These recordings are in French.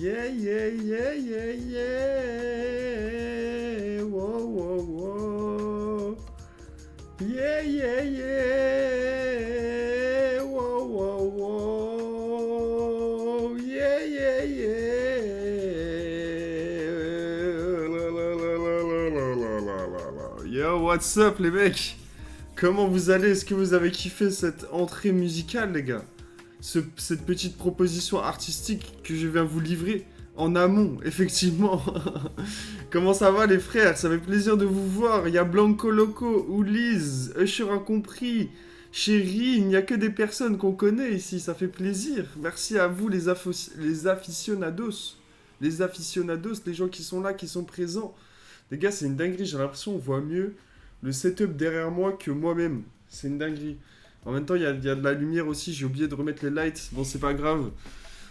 Yeah, yeah, yeah, yeah, yeah. Wow, wow, wow. Yeah, yeah, yeah. Wow, wow, wow. Yeah, yeah, yeah. La, la, la, la, la, la, la, la, la. Yo, what's up, les mecs? Comment vous allez? Est-ce que vous avez kiffé cette entrée musicale, les gars? Cette petite proposition artistique que je viens vous livrer en amont, effectivement. Comment ça va, les frères? Ça fait plaisir de vous voir. Il y a Blanco Loco, Ouliz, Usher a compris, Chéri, il n'y a que des personnes qu'on connaît ici, ça fait plaisir. Merci à vous, les aficionados. Les aficionados, les gens qui sont là, qui sont présents. Les gars, c'est une dinguerie, j'ai l'impression qu'on voit mieux le setup derrière moi que moi-même. C'est une dinguerie. En même temps, il y a de la lumière aussi. J'ai oublié de remettre les lights. Bon, c'est pas grave.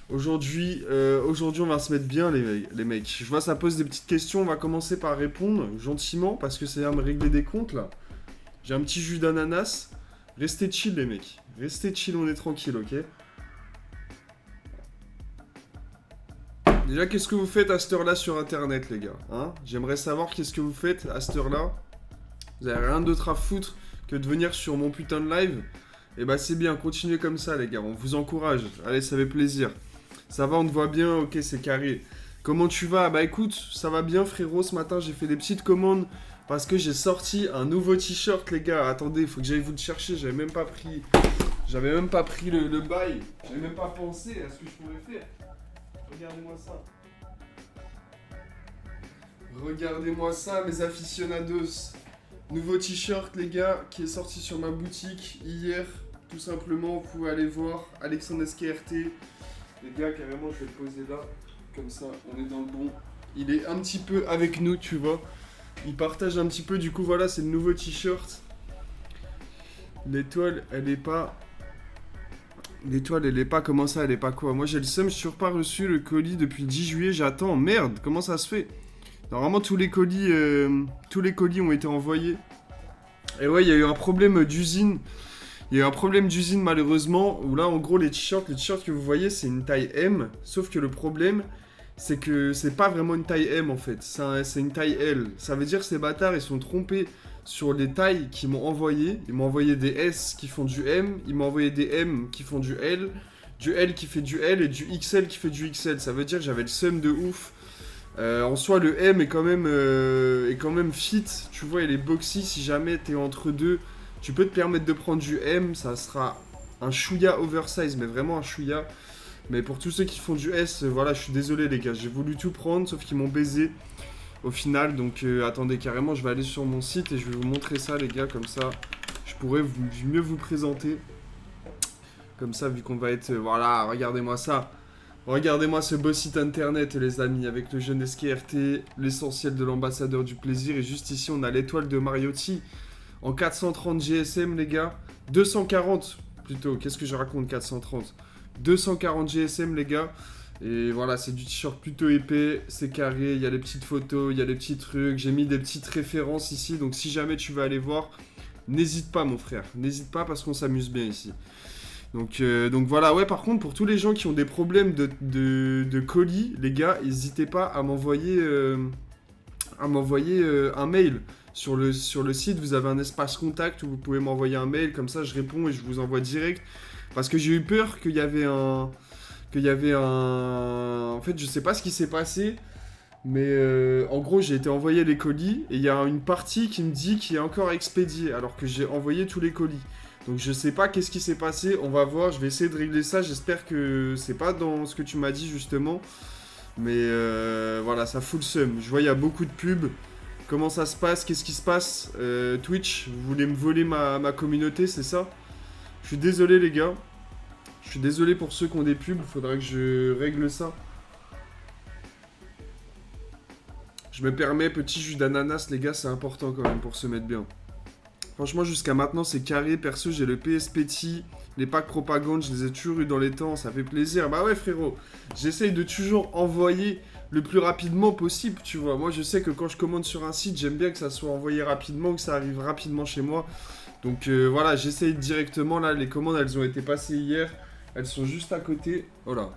Aujourd'hui, on va se mettre bien, les mecs. Je vois, ça pose des petites questions. On va commencer par répondre gentiment parce que c'est à me régler des comptes, là. J'ai un petit jus d'ananas. Restez chill, les mecs. Restez chill, on est tranquille, ok? Déjà, qu'est-ce que vous faites à cette heure-là sur Internet, les gars, hein? J'aimerais savoir qu'est-ce que vous faites à cette heure-là. Vous avez rien d'autre à foutre que de venir sur mon putain de live. Et bah c'est bien, continuez comme ça, les gars, on vous encourage. Allez, ça fait plaisir. Ça va, on te voit bien, ok, c'est carré. Comment tu vas? Bah écoute, ça va bien, frérot. Ce matin, j'ai fait des petites commandes parce que j'ai sorti un nouveau t-shirt, les gars. Attendez, il faut que j'aille vous le chercher. J'avais même pas pris le bail. J'avais même pas pensé à ce que je pourrais faire. Regardez-moi ça. Regardez-moi ça, mes aficionados. Nouveau t-shirt, les gars, qui est sorti sur ma boutique hier. Tout simplement, vous pouvez aller voir. Alexandre SKRT. Les gars, carrément, je vais le poser là. Comme ça, on est dans le bon. Il est un petit peu avec nous, tu vois. Il partage un petit peu. Du coup, voilà, c'est le nouveau t-shirt. L'étoile, elle est pas... L'étoile, elle est pas... Comment ça, elle est pas quoi? Moi, j'ai le seum, je suis toujours pas reçu le colis depuis le 10 juillet. J'attends. Merde, comment ça se fait? Normalement, tous les colis ont été envoyés. Et ouais, il y a eu un problème d'usine. Il y a eu un problème d'usine, malheureusement, où là, en gros, les t-shirts que vous voyez, c'est une taille M. Sauf que le problème, c'est que c'est pas vraiment une taille M, en fait. C'est une taille L. Ça veut dire que ces bâtards, ils sont trompés sur les tailles qu'ils m'ont envoyées. Ils m'ont envoyé des S qui font du M. Ils m'ont envoyé des M qui font du L qui fait du L et du XL qui fait du XL. Ça veut dire que j'avais le seum de ouf. En soi, le M est quand même fit. Tu vois, il est boxy. Si jamais t'es entre deux, tu peux te permettre de prendre du M. Ça sera un chouïa oversize, mais vraiment un chouïa. Mais pour tous ceux qui font du S, voilà, je suis désolé, les gars. J'ai voulu tout prendre, sauf qu'ils m'ont baisé au final. Donc, attendez, carrément, je vais aller sur mon site et je vais vous montrer ça, les gars. Comme ça, je pourrais mieux vous présenter. Comme ça, vu qu'on va être... voilà, regardez-moi ça. Regardez-moi ce beau site internet, les amis, avec le jeune SKRT, l'essentiel de l'ambassadeur du plaisir. Et juste ici, on a l'étoile de Mariotti en 430 GSM, les gars. 240 plutôt, qu'est-ce que je raconte, 430 240 GSM, les gars. Et voilà, c'est du t-shirt plutôt épais, c'est carré, il y a les petites photos, il y a les petits trucs. J'ai mis des petites références ici, donc si jamais tu veux aller voir, n'hésite pas, mon frère. N'hésite pas parce qu'on s'amuse bien ici. Donc voilà, ouais, par contre, pour tous les gens qui ont des problèmes de colis, les gars, n'hésitez pas à m'envoyer un mail. Sur le site, vous avez un espace contact où vous pouvez m'envoyer un mail, comme ça je réponds et je vous envoie direct. Parce que j'ai eu peur qu'il y avait un... En fait, je sais pas ce qui s'est passé, mais en gros, j'ai été envoyer les colis et il y a une partie qui me dit qu'il est encore expédié, alors que j'ai envoyé tous les colis. Donc je sais pas qu'est-ce qui s'est passé, on va voir, je vais essayer de régler ça, j'espère que c'est pas dans ce que tu m'as dit justement. Mais voilà, ça fout le seum. Je vois il y a beaucoup de pubs. Comment ça se passe? Qu'est-ce qui se passe? Twitch, vous voulez me voler ma communauté, c'est ça? Je suis désolé les gars. Je suis désolé pour ceux qui ont des pubs, faudrait que je règle ça. Je me permets, petit jus d'ananas les gars, c'est important quand même pour se mettre bien. Franchement, jusqu'à maintenant, c'est carré. Perso, j'ai le PSPT, les packs propagande, je les ai toujours eu dans les temps, ça fait plaisir. Bah ouais, frérot, j'essaye de toujours envoyer le plus rapidement possible, tu vois. Moi, je sais que quand je commande sur un site, j'aime bien que ça soit envoyé rapidement, que ça arrive rapidement chez moi. Donc voilà, j'essaye directement. Là, les commandes, elles ont été passées hier. Elles sont juste à côté. Voilà,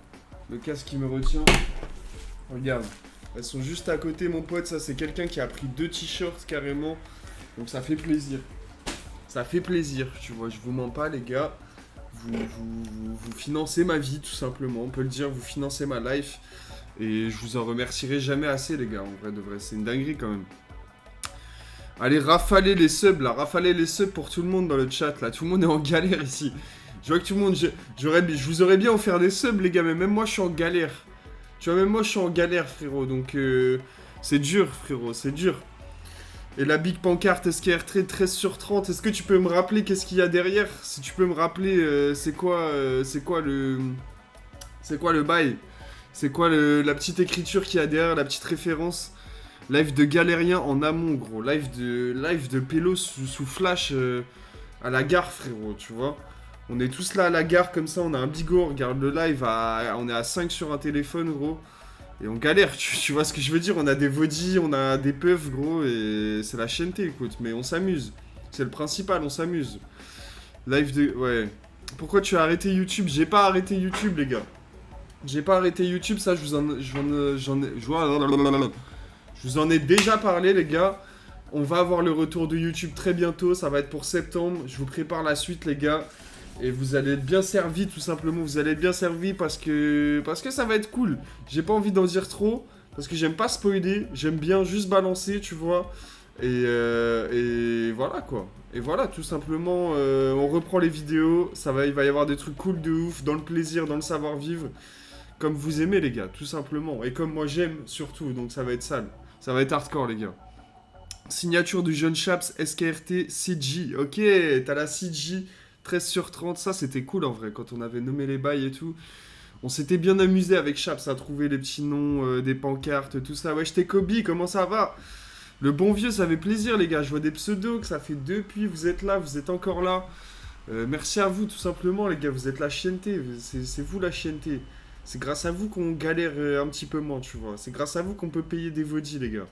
le casque qui me retient. Regarde. Elles sont juste à côté, mon pote. Ça, c'est quelqu'un qui a pris 2 t-shirts carrément. Donc ça fait plaisir. Ça fait plaisir, tu vois. Je vous mens pas, les gars. Vous financez ma vie, tout simplement. On peut le dire, vous financez ma life. Et je vous en remercierai jamais assez, les gars. En vrai, de vrai. C'est une dinguerie, quand même. Allez, rafalez les subs, là. Rafalez les subs pour tout le monde dans le chat, là. Tout le monde est en galère, ici. Je vois que tout le monde... Je vous aurais bien offert des subs, les gars. Mais même moi, je suis en galère. Tu vois, même moi, je suis en galère, frérot. Donc, c'est dur, frérot. C'est dur. Et la big pancarte SKR 13 sur 30, est-ce que tu peux me rappeler qu'est-ce qu'il y a derrière? Si tu peux me rappeler, c'est quoi le bail? C'est quoi la petite écriture qu'il y a derrière, la petite référence? Live de galérien en amont, gros. Live de pélo sous flash à la gare, frérot, tu vois. On est tous là à la gare, comme ça, on a un bigot, on regarde le live, on est à 5 sur un téléphone, gros. Et on galère, tu vois ce que je veux dire? On a des vaudis, on a des puffs, gros, et c'est la chaîneté, écoute. Mais on s'amuse. C'est le principal, on s'amuse. Live de... Ouais. Pourquoi tu as arrêté YouTube? J'ai pas arrêté YouTube, les gars. J'ai pas arrêté YouTube, ça, je vous en ai déjà parlé, les gars. On va avoir le retour de YouTube très bientôt. Ça va être pour septembre. Je vous prépare la suite, les gars. Et vous allez être bien servis, tout simplement. Vous allez être bien servis parce que ça va être cool. J'ai pas envie d'en dire trop. Parce que j'aime pas spoiler. J'aime bien juste balancer, tu vois. Et voilà, quoi. Et voilà, tout simplement. On reprend les vidéos. Il va y avoir des trucs cool de ouf. Dans le plaisir, dans le savoir-vivre. Comme vous aimez, les gars, tout simplement. Et comme moi j'aime, surtout. Donc ça va être sale. Ça va être hardcore, les gars. Signature du jeune Chaps, SKRT, CG. Ok, t'as la CG, 13 sur 30. Ça, c'était cool, en vrai, quand on avait nommé les bails et tout. On s'était bien amusé avec Chaps à trouver les petits noms, des pancartes, tout ça. Ouais, j'étais Kobe, comment ça va? Le bon vieux, ça fait plaisir, les gars. Je vois des pseudos que ça fait depuis. Vous êtes là, vous êtes encore là. Merci à vous, tout simplement, les gars. Vous êtes la chienneté. C'est vous, la chienneté. C'est grâce à vous qu'on galère un petit peu moins, tu vois. C'est grâce à vous qu'on peut payer des vaudis, les gars.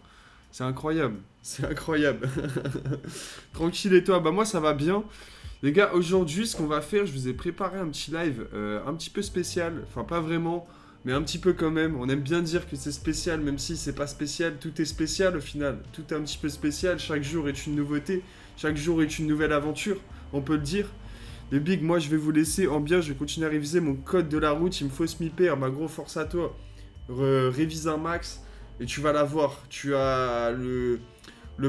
C'est incroyable. C'est incroyable. Tranquille et toi? Bah moi, ça va bien. Les gars, aujourd'hui, ce qu'on va faire, je vous ai préparé un petit live un petit peu spécial. Enfin, pas vraiment, mais un petit peu quand même. On aime bien dire que c'est spécial, même si c'est pas spécial. Tout est spécial au final. Tout est un petit peu spécial. Chaque jour est une nouveauté. Chaque jour est une nouvelle aventure. On peut le dire. Les bigs, moi je vais vous laisser en bien, je vais continuer à réviser mon code de la route, il me faut ce mi-pair, ma gros force à toi. Révise un max et tu vas l'avoir. Tu as le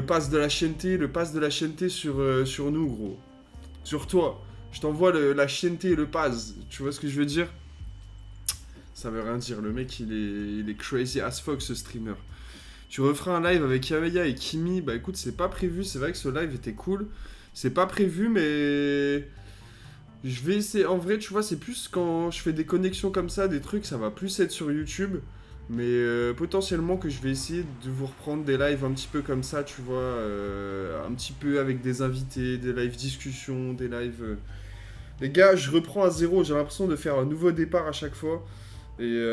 pass de la chienneté, sur nous, gros. Sur toi. Je t'envoie la chienneté et le pass, tu vois ce que je veux dire? Ça veut rien dire, le mec il est crazy as fuck ce streamer. Tu referas un live avec Yavaya et Kimi, bah écoute c'est pas prévu, c'est vrai que ce live était cool. C'est pas prévu mais... Je vais essayer, en vrai, tu vois, c'est plus quand je fais des connexions comme ça, des trucs, ça va plus être sur YouTube. Mais potentiellement que je vais essayer de vous reprendre des lives un petit peu comme ça, tu vois. Un petit peu avec des invités, des lives discussions, des lives... Les gars, je reprends à zéro, j'ai l'impression de faire un nouveau départ à chaque fois. Et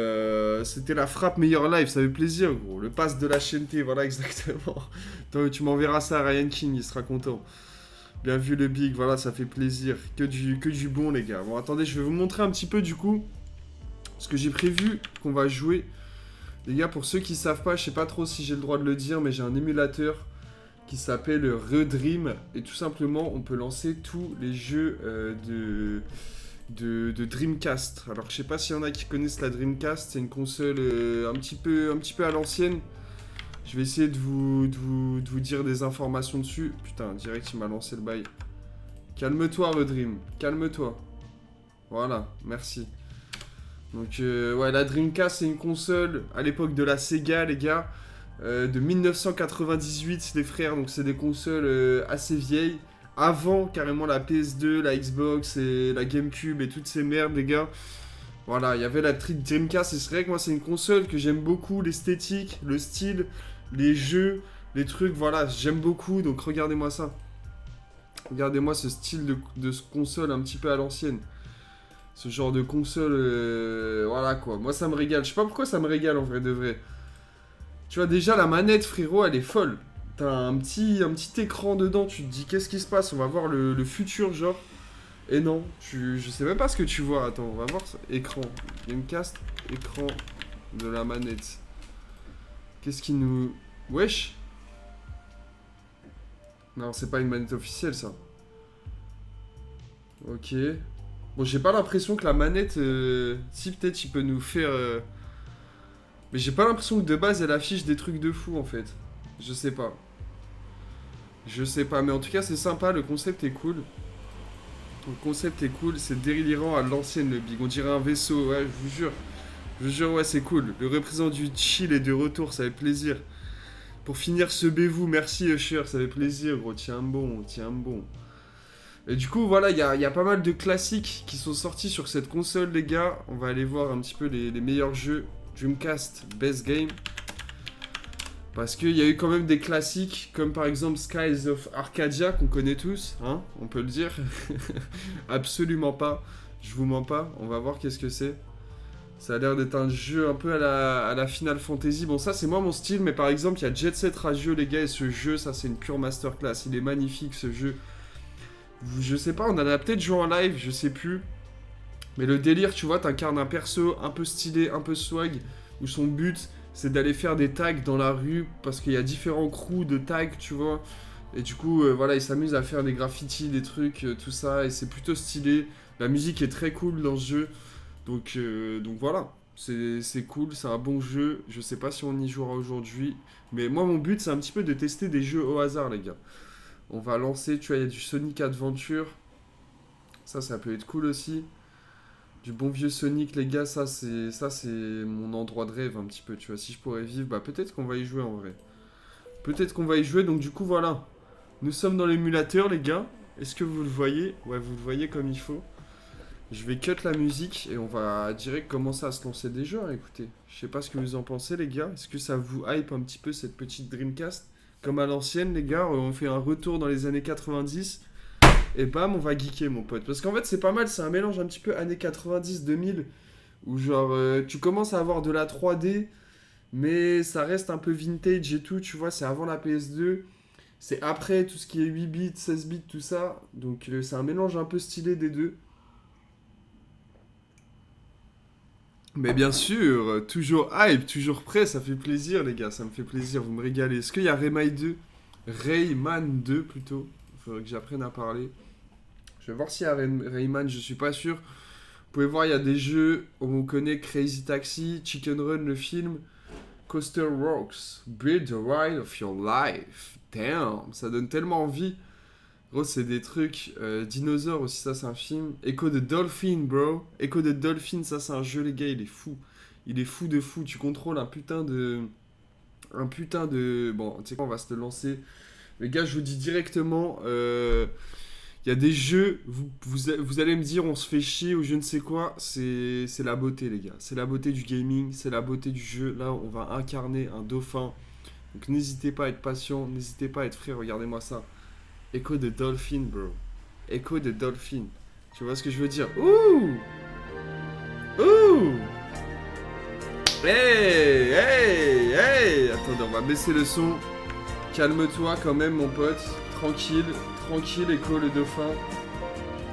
c'était la frappe meilleure live, ça fait plaisir, gros. Le pass de la chaîneté, voilà, exactement. Attends, tu m'enverras ça à Ryan King, il sera content. Bien vu le big, voilà, ça fait plaisir. Que du bon, les gars. Bon, attendez, je vais vous montrer un petit peu, du coup, ce que j'ai prévu qu'on va jouer. Les gars, pour ceux qui savent pas, je sais pas trop si j'ai le droit de le dire, mais j'ai un émulateur qui s'appelle Redream. Et tout simplement, on peut lancer tous les jeux de Dreamcast. Alors, je sais pas s'il y en a qui connaissent la Dreamcast. C'est une console un petit peu à l'ancienne. Je vais essayer de vous dire des informations dessus. Putain, direct, il m'a lancé le bail. Calme-toi, Redream. Calme-toi. Voilà, merci. Donc, ouais, la Dreamcast, c'est une console à l'époque de la Sega, les gars. De 1998, les frères. Donc, c'est des consoles assez vieilles. Avant, carrément, la PS2, la Xbox et la GameCube et toutes ces merdes, les gars. Voilà, il y avait la Dreamcast. Et c'est vrai que moi, c'est une console que j'aime beaucoup. L'esthétique, le style, les jeux, les trucs, voilà, j'aime beaucoup. Donc, regardez-moi ça. Regardez-moi ce style de console un petit peu à l'ancienne. Ce genre de console, voilà quoi. Moi ça me régale. Je sais pas pourquoi ça me régale en vrai de vrai. Tu vois déjà la manette frérot elle est folle. T'as un petit écran dedans. Tu te dis qu'est-ce qui se passe? On va voir le futur genre. Et non, je sais même pas ce que tu vois. Attends, on va voir ça. Écran. Gamecast. Écran de la manette. Qu'est-ce qui nous... Wesh. Non, c'est pas une manette officielle, ça. Ok. Bon, j'ai pas l'impression que la manette... Si, peut-être, il peut nous faire... Mais j'ai pas l'impression que de base, elle affiche des trucs de fou, en fait. Je sais pas. Je sais pas, mais en tout cas, c'est sympa, le concept est cool. Le concept est cool, c'est délirant à l'ancienne, le Big. On dirait un vaisseau, ouais, je vous jure. Je vous jure, ouais, c'est cool. Le représentant du chill est de retour, ça fait plaisir. Pour finir ce bévou, merci Usher, ça fait plaisir, gros. Tiens bon, tiens bon. Et du coup, voilà, il y a pas mal de classiques qui sont sortis sur cette console, les gars. On va aller voir un petit peu les meilleurs jeux. Dreamcast Best Game. Parce qu'il y a eu quand même des classiques, comme par exemple Skies of Arcadia, qu'on connaît tous, hein, on peut le dire. Absolument pas, je vous mens pas, on va voir qu'est-ce que c'est. Ça a l'air d'être un jeu un peu à la Final Fantasy. Bon, ça, c'est moi mon style, mais par exemple, il y a Jet Set Radio, les gars, et ce jeu, ça, c'est une pure masterclass. Il est magnifique, ce jeu. Je sais pas, on en a peut-être joué en live, je sais plus. Mais le délire, tu vois, t'incarnes un perso un peu stylé, un peu swag, où son but, c'est d'aller faire des tags dans la rue, parce qu'il y a différents crews de tags, tu vois. Et du coup, voilà, il s'amuse à faire des graffitis, des trucs, tout ça, et c'est plutôt stylé. La musique est très cool dans ce jeu. Donc voilà, c'est cool, c'est un bon jeu. Je sais pas si on y jouera aujourd'hui. Mais moi, mon but, c'est un petit peu de tester des jeux au hasard, les gars. On va lancer, tu vois, il y a du Sonic Adventure. Ça peut être cool aussi. Du bon vieux Sonic, les gars, ça c'est mon endroit de rêve un petit peu, tu vois. Si je pourrais vivre, bah peut-être qu'on va y jouer en vrai. Peut-être qu'on va y jouer, donc du coup, voilà. Nous sommes dans l'émulateur, les gars. Est-ce que vous le voyez? Ouais, vous le voyez comme il faut. Je vais cut la musique et on va direct commencer à se lancer des jeux, hein, écoutez. Je sais pas ce que vous en pensez, les gars. Est-ce que ça vous hype un petit peu cette petite Dreamcast? Comme à l'ancienne, les gars, on fait un retour dans les années 90. Et bam, on va geeker, mon pote. Parce qu'en fait, c'est pas mal, c'est un mélange un petit peu années 90-2000. Où genre, tu commences à avoir de la 3D, mais ça reste un peu vintage et tout, tu vois. C'est avant la PS2. C'est après tout ce qui est 8 bits, 16 bits, tout ça. Donc, c'est un mélange un peu stylé des deux. Mais bien sûr, toujours hype, toujours prêt, ça fait plaisir les gars, ça me fait plaisir, vous me régalez. Est-ce qu'il y a Rayman 2 plutôt? Il faudrait que j'apprenne à parler. Je vais voir s'il y a Rayman, je suis pas sûr. Vous pouvez voir, il y a des jeux où on connaît Crazy Taxi, Chicken Run le film, Coaster Works, Build the Ride of Your Life. Damn, ça donne tellement envie. Gros, c'est des trucs. Dinosaures aussi, ça c'est un film. Echo the Dolphin, bro. Echo the Dolphin, ça c'est un jeu, les gars, il est fou. Il est fou de fou. Tu contrôles un putain de. Un putain de. Bon, tu sais quoi, on va se le lancer. Les gars, je vous dis directement. Il y a des jeux, vous allez me dire, on se fait chier ou je ne sais quoi. C'est la beauté, les gars. C'est la beauté du gaming, c'est la beauté du jeu. Là, on va incarner un dauphin. Donc n'hésitez pas à être patient, n'hésitez pas à être frais, regardez-moi ça. Echo the Dolphin, bro. Echo the Dolphin. Tu vois ce que je veux dire? Ouh! Ouh! Hey! Hey! Hey! Attendez, on va baisser le son. Calme-toi quand même, mon pote. Tranquille. Tranquille, Echo le dauphin.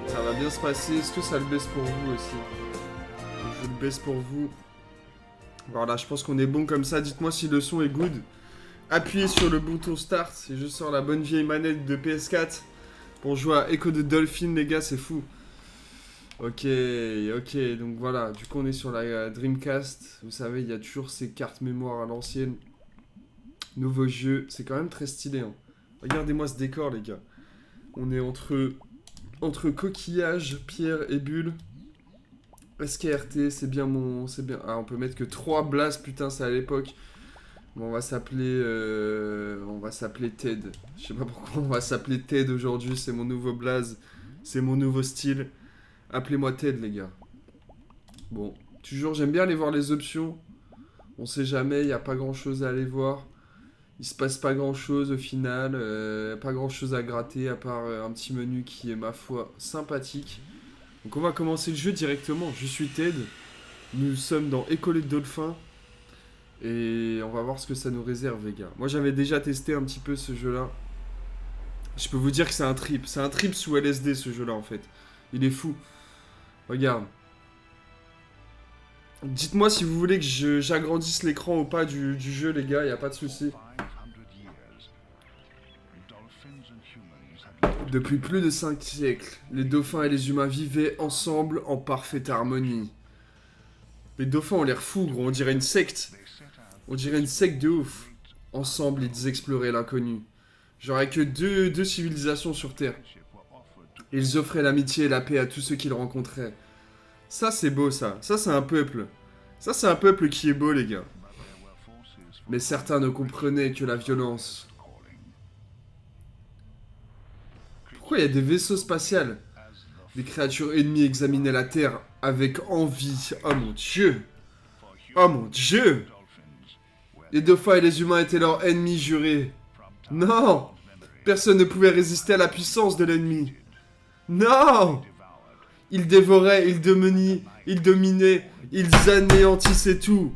Ça va bien se passer. Est-ce que ça le baisse pour vous aussi? Je le baisse pour vous. Voilà, je pense qu'on est bon comme ça. Dites-moi si le son est good. Appuyez sur le bouton start et je sors la bonne vieille manette de PS4 pour jouer à Echo the Dolphin, les gars, c'est fou. Ok, donc voilà, du coup on est sur la Dreamcast. Vous savez, il y a toujours ces cartes mémoire à l'ancienne. Nouveau jeu, c'est quand même très stylé, hein. Regardez-moi ce décor, les gars. On est entre coquillages, pierre et bulles. SKRT, c'est bien mon... c'est bien. Ah, on peut mettre que 3 blasts, putain, c'est à l'époque. Bon, on va s'appeler Ted. Je sais pas pourquoi on va s'appeler Ted aujourd'hui, c'est mon nouveau blaze, c'est mon nouveau style. Appelez-moi Ted, les gars. Bon, toujours, j'aime bien aller voir les options. On sait jamais, il y a pas grand-chose à aller voir. Il se passe pas grand-chose au final, pas grand-chose à gratter à part un petit menu qui est, ma foi, sympathique. Donc on va commencer le jeu directement. Je suis Ted. Nous sommes dans École de Dolphin. Et on va voir ce que ça nous réserve, les gars. Moi, j'avais déjà testé un petit peu ce jeu-là. Je peux vous dire que c'est un trip. C'est un trip sous LSD, ce jeu-là, en fait. Il est fou. Regarde. Dites-moi si vous voulez que j'agrandisse l'écran ou pas du jeu, les gars, y a pas de souci. Depuis plus de 5 siècles, les dauphins et les humains vivaient ensemble en parfaite harmonie. Les dauphins ont l'air fous, gros, on dirait une secte. On dirait une secte de ouf. Ensemble, ils exploraient l'inconnu. J'aurais que deux civilisations sur Terre. Ils offraient l'amitié et la paix à tous ceux qu'ils rencontraient. Ça, c'est beau, ça. Ça, c'est un peuple. Ça, c'est un peuple qui est beau, les gars. Mais certains ne comprenaient que la violence. Pourquoi il y a des vaisseaux spatials? Des créatures ennemies examinaient la Terre avec envie. Oh mon Dieu! Oh mon Dieu! Les dauphins et les humains étaient leurs ennemis jurés. Non! Personne ne pouvait résister à la puissance de l'ennemi. Non! Ils dévoraient, ils dominaient, ils anéantissaient tout.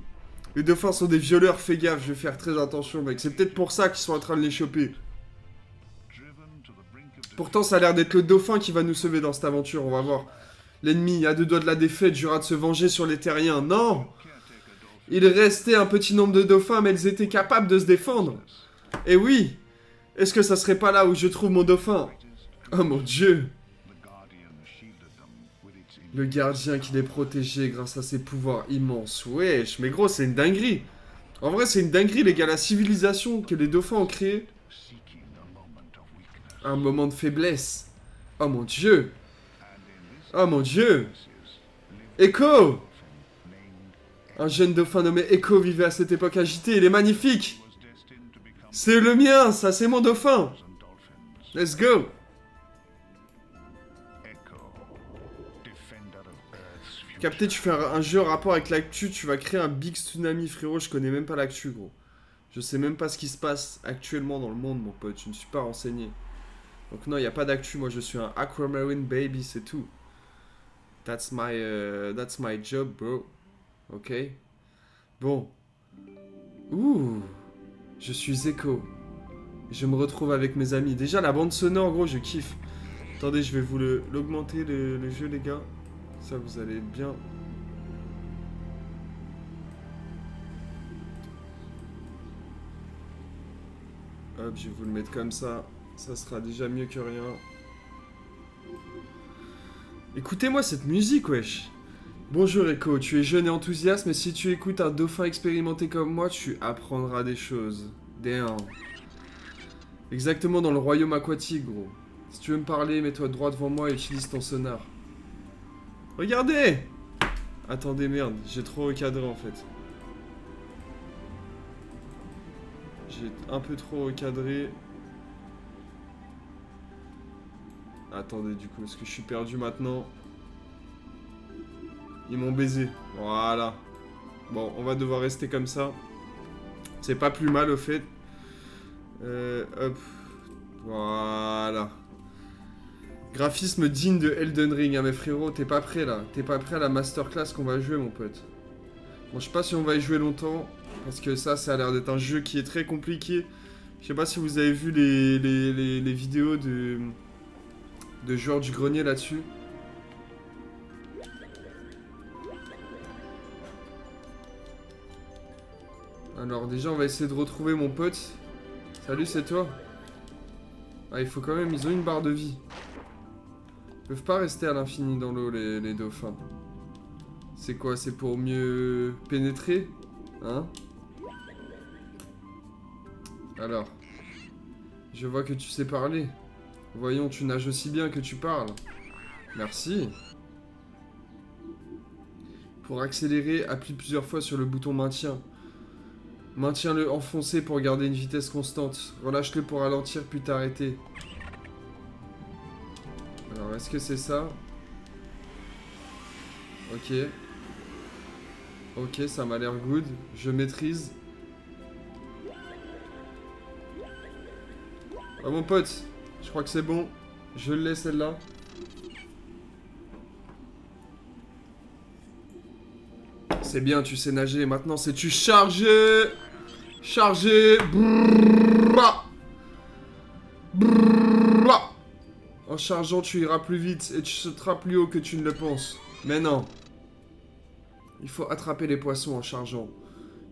Les dauphins sont des violeurs, fais gaffe, je vais faire très attention, mec. C'est peut-être pour ça qu'ils sont en train de les choper. Pourtant, ça a l'air d'être le dauphin qui va nous sauver dans cette aventure, on va voir. L'ennemi, à deux doigts de la défaite, jura de se venger sur les terriens. Non! Il restait un petit nombre de dauphins, mais ils étaient capables de se défendre. Et oui! Est-ce que ça serait pas là où je trouve mon dauphin? Oh mon Dieu! Le gardien qui les protégeait grâce à ses pouvoirs immenses. Wesh, mais gros, c'est une dinguerie. En vrai, c'est une dinguerie, les gars. La civilisation que les dauphins ont créée. Un moment de faiblesse. Oh mon Dieu! Oh mon Dieu! Echo! Un jeune dauphin nommé Echo vivait à cette époque agitée. Il est magnifique! C'est le mien, ça, c'est mon dauphin! Let's go! Capté, tu fais un jeu en rapport avec l'actu, tu vas créer un big tsunami, frérot. Je connais même pas l'actu, gros. Je sais même pas ce qui se passe actuellement dans le monde, mon pote. Je ne suis pas renseigné. Donc non, il n'y a pas d'actu. Moi, je suis un aquamarine baby, c'est tout. That's my job, bro. Ok. Bon. Ouh. Je suis Echo. Je me retrouve avec mes amis. Déjà, la bande sonore, gros, je kiffe. Attendez, je vais vous l'augmenter, le jeu, les gars. Ça, vous allez bien. Hop, je vais vous le mettre comme ça. Ça sera déjà mieux que rien. Écoutez-moi cette musique, wesh. Bonjour Echo, tu es jeune et enthousiaste, mais si tu écoutes un dauphin expérimenté comme moi, tu apprendras des choses. Damn. Exactement dans le royaume aquatique, gros. Si tu veux me parler, mets-toi droit devant moi et utilise ton sonar. Regardez! Attendez, merde, j'ai trop recadré en fait. J'ai un peu trop recadré. Attendez, du coup, est-ce que je suis perdu maintenant? Ils m'ont baisé. Voilà. Bon, on va devoir rester comme ça. C'est pas plus mal au fait. Hop. Voilà. Graphisme digne de Elden Ring, hein, mes frérots, t'es pas prêt là. T'es pas prêt à la masterclass qu'on va jouer, mon pote. Bon, je sais pas si on va y jouer longtemps, parce que ça a l'air d'être un jeu qui est très compliqué. Je sais pas si vous avez vu les vidéos de joueurs du grenier là-dessus. Alors déjà, on va essayer de retrouver mon pote. Salut, c'est toi? Ah, il faut quand même, ils ont une barre de vie. Ils peuvent pas rester à l'infini dans l'eau, les dauphins. C'est quoi? C'est pour mieux pénétrer? Hein? Alors. Je vois que tu sais parler. Voyons, tu nages aussi bien que tu parles. Merci. Pour accélérer, appuie plusieurs fois sur le bouton maintien. Maintiens-le enfoncé pour garder une vitesse constante. Relâche-le pour ralentir puis t'arrêter. Alors, est-ce que c'est ça? Ok. Ok, ça m'a l'air good. Je maîtrise. Ah mon pote, je crois que c'est bon. Je le laisse celle-là. C'est bien, tu sais nager. Maintenant, c'est tu charger. Charger. Brrrra. Brrrra. En chargeant, tu iras plus vite et tu sauteras plus haut que tu ne le penses. Mais non. Il faut attraper les poissons en chargeant.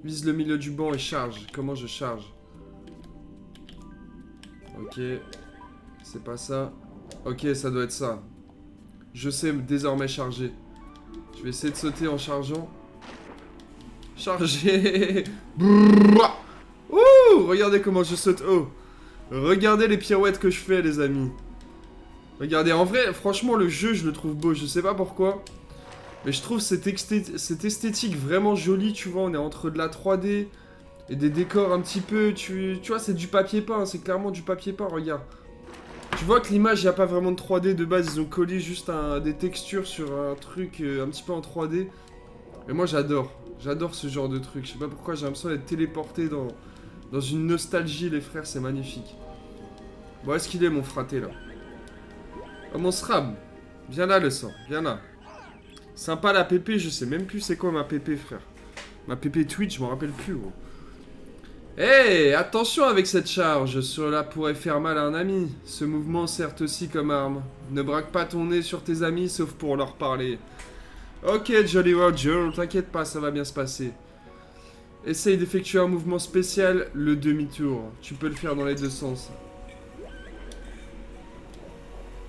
Vise le milieu du banc et charge. Comment je charge? Ok. C'est pas ça. Ok, ça doit être ça. Je sais désormais charger. Je vais essayer de sauter en chargeant. Charger. Ouh, regardez comment je saute haut. Regardez les pirouettes que je fais, les amis. Regardez, en vrai, franchement, le jeu, je le trouve beau. Je sais pas pourquoi. Mais je trouve cette esthétique vraiment jolie, tu vois. On est entre de la 3D et des décors un petit peu... Tu vois, c'est du papier peint. C'est clairement du papier peint, regarde. Tu vois que l'image, il n'y a pas vraiment de 3D de base. Ils ont collé juste des textures sur un truc un petit peu en 3D. Et moi, j'adore. J'adore ce genre de truc. Je sais pas pourquoi, j'ai l'impression d'être téléporté dans une nostalgie, les frères. C'est magnifique. Bon, est-ce qu'il est, mon fraté, là? Oh, mon Srab. Viens là, le sang. Viens là. Sympa la PP, je sais même plus c'est quoi ma PP, frère. Ma PP Twitch, je m'en rappelle plus, gros. Hey, attention avec cette charge, cela pourrait faire mal à un ami. Ce mouvement sert aussi comme arme. Ne braque pas ton nez sur tes amis, sauf pour leur parler. Ok, Jolly Roger, t'inquiète pas, ça va bien se passer. Essaye d'effectuer un mouvement spécial, le demi-tour. Tu peux le faire dans les deux sens.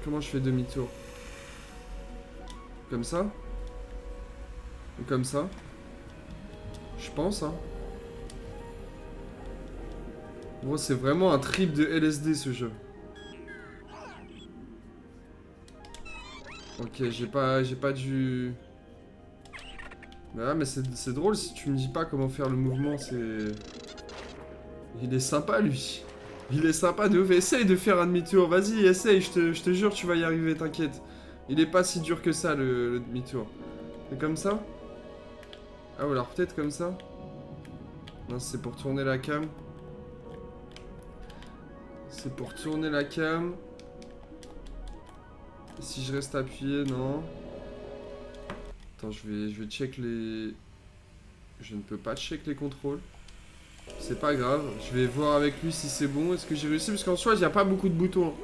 Comment je fais demi-tour? Comme ça? Ou comme ça? Je pense, hein. Gros, c'est vraiment un trip de LSD, ce jeu. Ok, j'ai pas dû... Ah, mais c'est drôle si tu me dis pas comment faire le mouvement, c'est... Il est sympa, lui. Il est sympa de ouf. Essaye de faire un demi-tour. Vas-y, essaye, je te jure, tu vas y arriver, t'inquiète. Il est pas si dur que ça, le demi-tour. C'est comme ça? Ah, ou alors peut-être comme ça? Non, c'est pour tourner la cam. C'est pour tourner la cam. Et si je reste appuyé, non. Attends, je vais check les... Je ne peux pas check les contrôles. C'est pas grave. Je vais voir avec lui si c'est bon. Est-ce que j'ai réussi? Parce qu'en soi, il n'y a pas beaucoup de boutons.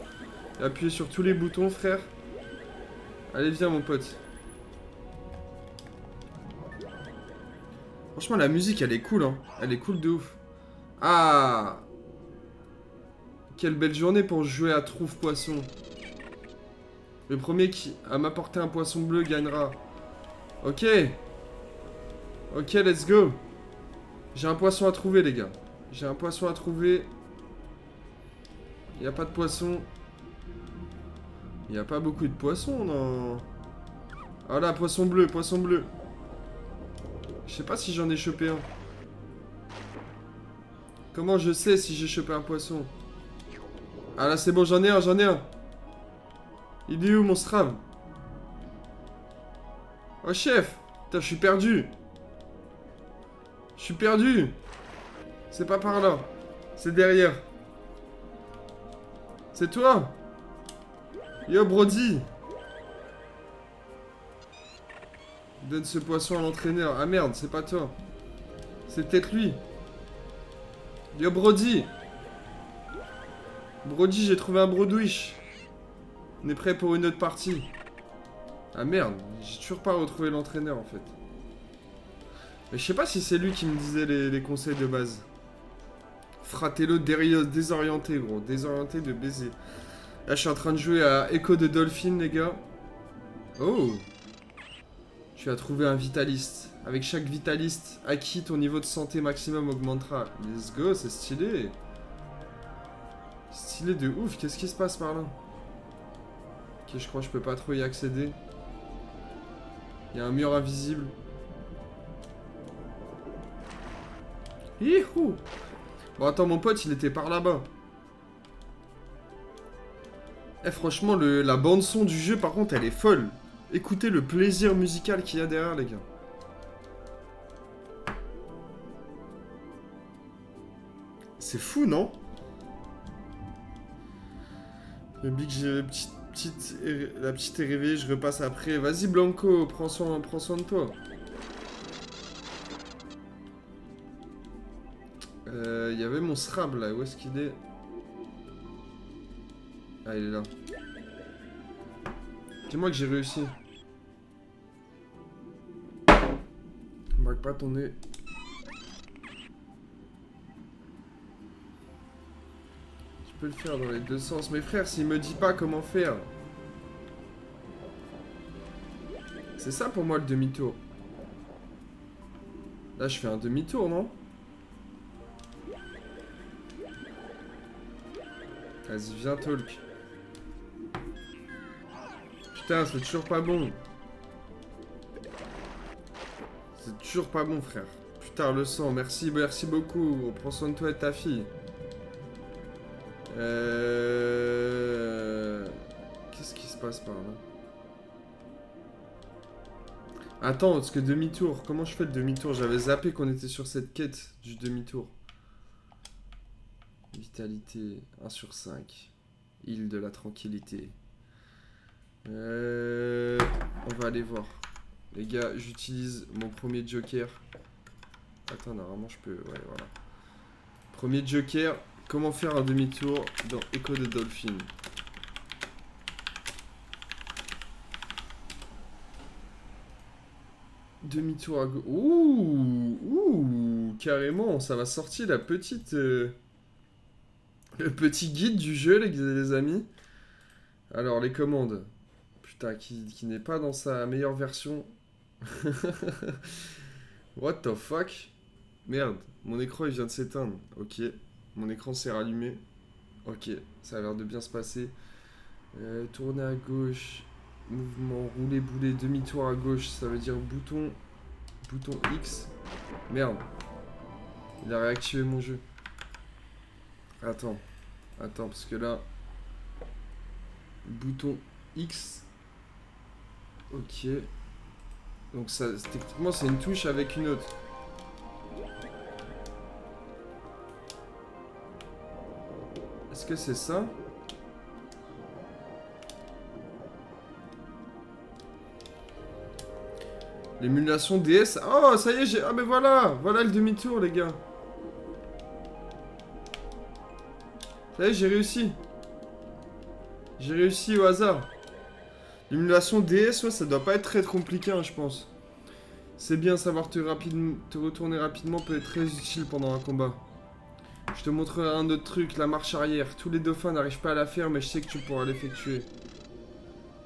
Appuyer sur tous les boutons, frère. Allez, viens, mon pote. Franchement, la musique, elle est cool, hein. Elle est cool de ouf. Ah! Quelle belle journée pour jouer à Trouve Poisson. Le premier qui à m'apporter un poisson bleu gagnera. Ok. Ok, let's go. J'ai un poisson à trouver, les gars. J'ai un poisson à trouver. Il n'y a pas de poisson. Il n'y a pas beaucoup de poissons, non. Ah là, poisson bleu, poisson bleu. Je sais pas si j'en ai chopé un. Comment je sais si j'ai chopé un poisson? Ah là, c'est bon, j'en ai un, j'en ai un. Il est où, mon Strave? Oh, chef. Putain, je suis perdu. Je suis perdu. C'est pas par là. C'est derrière. C'est toi? Yo, Brody. Donne ce poisson à l'entraîneur. Ah merde, c'est pas toi. C'est peut-être lui. Yo, Brody. Brody, j'ai trouvé un brodouiche. On est prêt pour une autre partie. Ah merde, j'ai toujours pas retrouvé l'entraîneur en fait. Mais je sais pas si c'est lui qui me disait les conseils de base. Fratello désorienté, gros. Désorienté de baiser. Là, je suis en train de jouer à Echo de Dolphin, les gars. Oh! Tu as trouvé un vitaliste. Avec chaque vitaliste acquis, ton niveau de santé maximum augmentera. Let's go, c'est stylé. Stylé de ouf. Qu'est-ce qui se passe par là? Ok, je crois que je peux pas trop y accéder. Il y a un mur invisible. Youhou! Bon, attends, mon pote, il était par là-bas. Eh, franchement, la bande-son du jeu, par contre, elle est folle. Écoutez le plaisir musical qu'il y a derrière, les gars. C'est fou, non? Le big, la petite est réveillée, je repasse après. Vas-y, Blanco, prends soin de toi. Il y avait mon Srab, là. Où est-ce qu'il est? Ah, il est là. Dis-moi que j'ai réussi. Marque pas ton nez. Tu peux le faire dans les deux sens. Mais frère, s'il me dit pas comment faire... C'est ça pour moi le demi-tour. Là, je fais un demi-tour, non? Vas-y, viens, talk. Putain, c'est toujours pas bon. C'est toujours pas bon, frère. Putain, le sang. Merci, merci beaucoup. Prends soin de toi et de ta fille. Qu'est-ce qui se passe par là? Attends, parce que demi-tour. Comment je fais le demi-tour? J'avais zappé qu'on était sur cette quête du demi-tour. Vitalité 1 sur 5. Île de la tranquillité. On va aller voir. Les gars, j'utilise mon premier joker. Attends, normalement je peux... Ouais, voilà. Premier joker. Comment faire un demi-tour dans Echo the Dolphin. Demi-tour à gauche. Ouh, carrément, ça va sortir la petite... Le petit guide du jeu, les amis. Alors, les commandes. Putain, qui n'est pas dans sa meilleure version. What the fuck? Merde, mon écran il vient de s'éteindre. Ok, mon écran s'est rallumé. Ok, ça a l'air de bien se passer. Tourner à gauche. Mouvement, rouler, bouler, demi-tour à gauche. Ça veut dire bouton X. Merde. Il a réactivé mon jeu. Attends, parce que là... Bouton X. Ok. Donc ça, techniquement, c'est une touche avec une autre. Est-ce que c'est ça? L'émulation DS. Oh, ça y est, j'ai... Ah, mais voilà! Voilà le demi-tour, les gars. Ça y est, j'ai réussi. J'ai réussi au hasard. L'émulation DS, ouais, ça doit pas être très compliqué, hein, je pense. C'est bien, savoir te retourner rapidement peut être très utile pendant un combat. Je te montrerai un autre truc, la marche arrière. Tous les dauphins n'arrivent pas à la faire, mais je sais que tu pourras l'effectuer.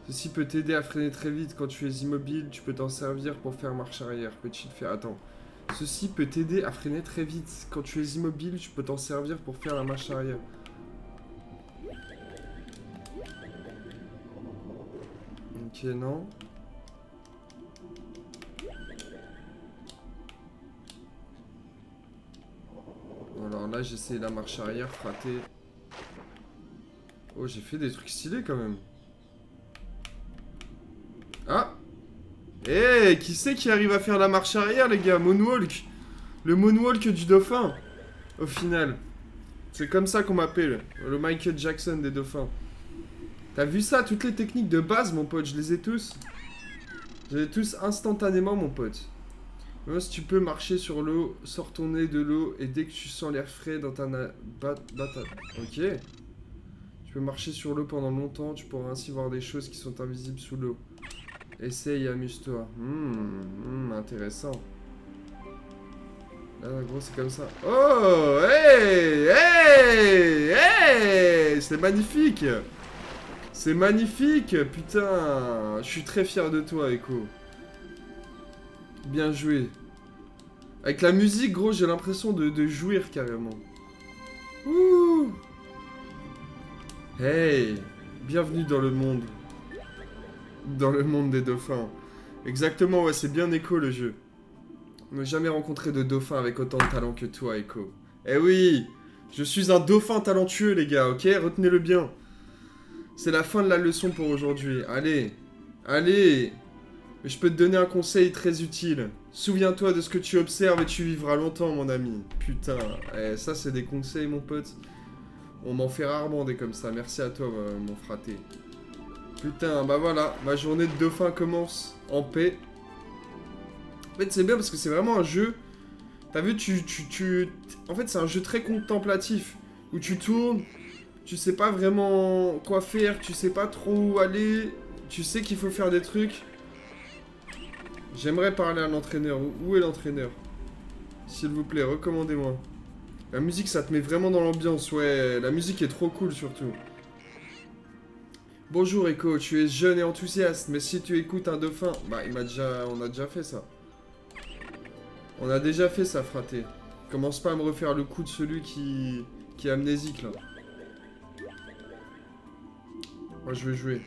Ceci peut t'aider à freiner très vite quand tu es immobile. Tu peux t'en servir pour faire marche arrière. Peux-tu le faire? Attends. Ceci peut t'aider à freiner très vite. Quand tu es immobile, tu peux t'en servir pour faire la marche arrière. Ok, non. Alors là, j'essaie la marche arrière, fraté. Oh, j'ai fait des trucs stylés quand même. Ah! Eh, qui c'est qui arrive à faire la marche arrière, les gars? Moonwalk. Le moonwalk du dauphin. Au final. C'est comme ça qu'on m'appelle. Le Michael Jackson des dauphins. T'as vu ça? Toutes les techniques de base, mon pote, je les ai tous. Je les ai tous instantanément, mon pote. Maintenant, si tu peux marcher sur l'eau, sors ton nez de l'eau et dès que tu sens l'air frais dans ta... Ok. Tu peux marcher sur l'eau pendant longtemps, tu pourras ainsi voir des choses qui sont invisibles sous l'eau. Essaye et amuse-toi. Intéressant. Là, gros, c'est comme ça. Oh, hey, hey, hey, c'est magnifique. C'est magnifique, putain. Je suis très fier de toi, Echo. Bien joué. Avec la musique, gros, j'ai l'impression de jouir carrément. Ouh. Hey, bienvenue dans le monde. Dans le monde des dauphins. Exactement, ouais, c'est bien Echo le jeu. On n'a jamais rencontré de dauphin avec autant de talent que toi, Echo. Eh oui, je suis un dauphin talentueux, les gars, ok? Retenez-le bien. C'est la fin de la leçon pour aujourd'hui. Allez, allez. Mais je peux te donner un conseil très utile. Souviens-toi de ce que tu observes et tu vivras longtemps, mon ami. Putain, ça c'est des conseils, mon pote. On m'en fait rarement des comme ça. Merci à toi, mon fraté. Putain, bah voilà, ma journée de dauphin commence en paix. En fait, c'est bien parce que c'est vraiment un jeu... T'as vu, En fait, c'est un jeu très contemplatif. Où tu tournes, tu sais pas vraiment quoi faire, tu sais pas trop où aller. Tu sais qu'il faut faire des trucs. J'aimerais parler à l'entraîneur. Où est l'entraîneur? S'il vous plaît, recommandez-moi. La musique, ça te met vraiment dans l'ambiance, ouais. La musique est trop cool, surtout. Bonjour, Echo. Tu es jeune et enthousiaste, mais si tu écoutes un dauphin... Bah, on a déjà fait ça. On a déjà fait ça, fraté. Commence pas à me refaire le coup de celui qui est amnésique, là. Moi, je vais jouer.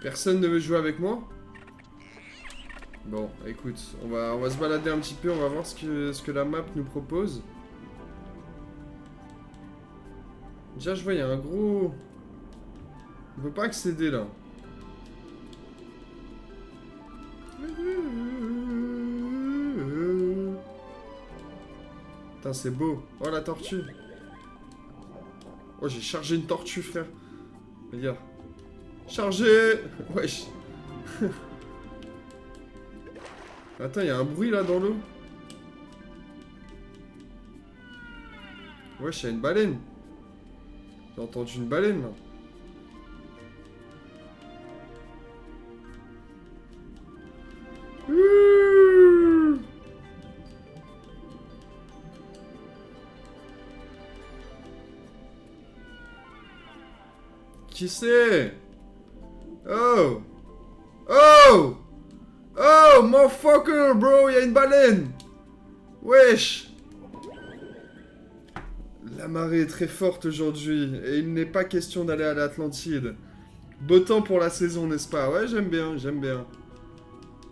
Personne ne veut jouer avec moi? Bon, écoute, on va se balader un petit peu, on va voir ce que la map nous propose. Déjà, je vois, il y a un gros... On peut pas accéder, là. Putain, c'est beau. Oh, la tortue. Oh, j'ai chargé une tortue, frère. Regarde. Chargé. Wesh. Attends, il y a un bruit, là, dans l'eau. Wesh, il y a une baleine. J'ai entendu une baleine, là. Qui c'est? Oh! Oh! Oh, motherfucker, bro, il y a une baleine! Wesh! La marée est très forte aujourd'hui, et il n'est pas question d'aller à l'Atlantide. Beau temps pour la saison, n'est-ce pas? Ouais, j'aime bien, j'aime bien.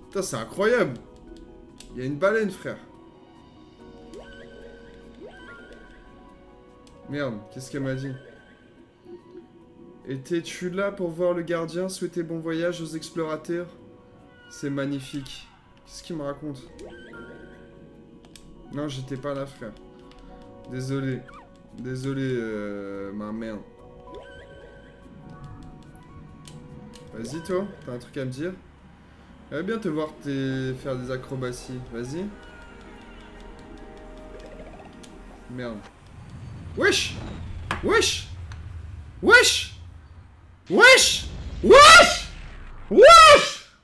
Putain, c'est incroyable! Il y a une baleine, frère. Merde, qu'est-ce qu'elle m'a dit? Étais-tu là pour voir le gardien souhaiter bon voyage aux explorateurs? C'est magnifique. Qu'est-ce qu'il me raconte? Non, j'étais pas là, frère. Désolé. Désolé, ma mère. Vas-y, toi, t'as un truc à me dire? J'aimerais bien te voir faire des acrobaties. Vas-y. Merde. Wesh! Wesh! Wesh! Wesh! Wesh! Wesh!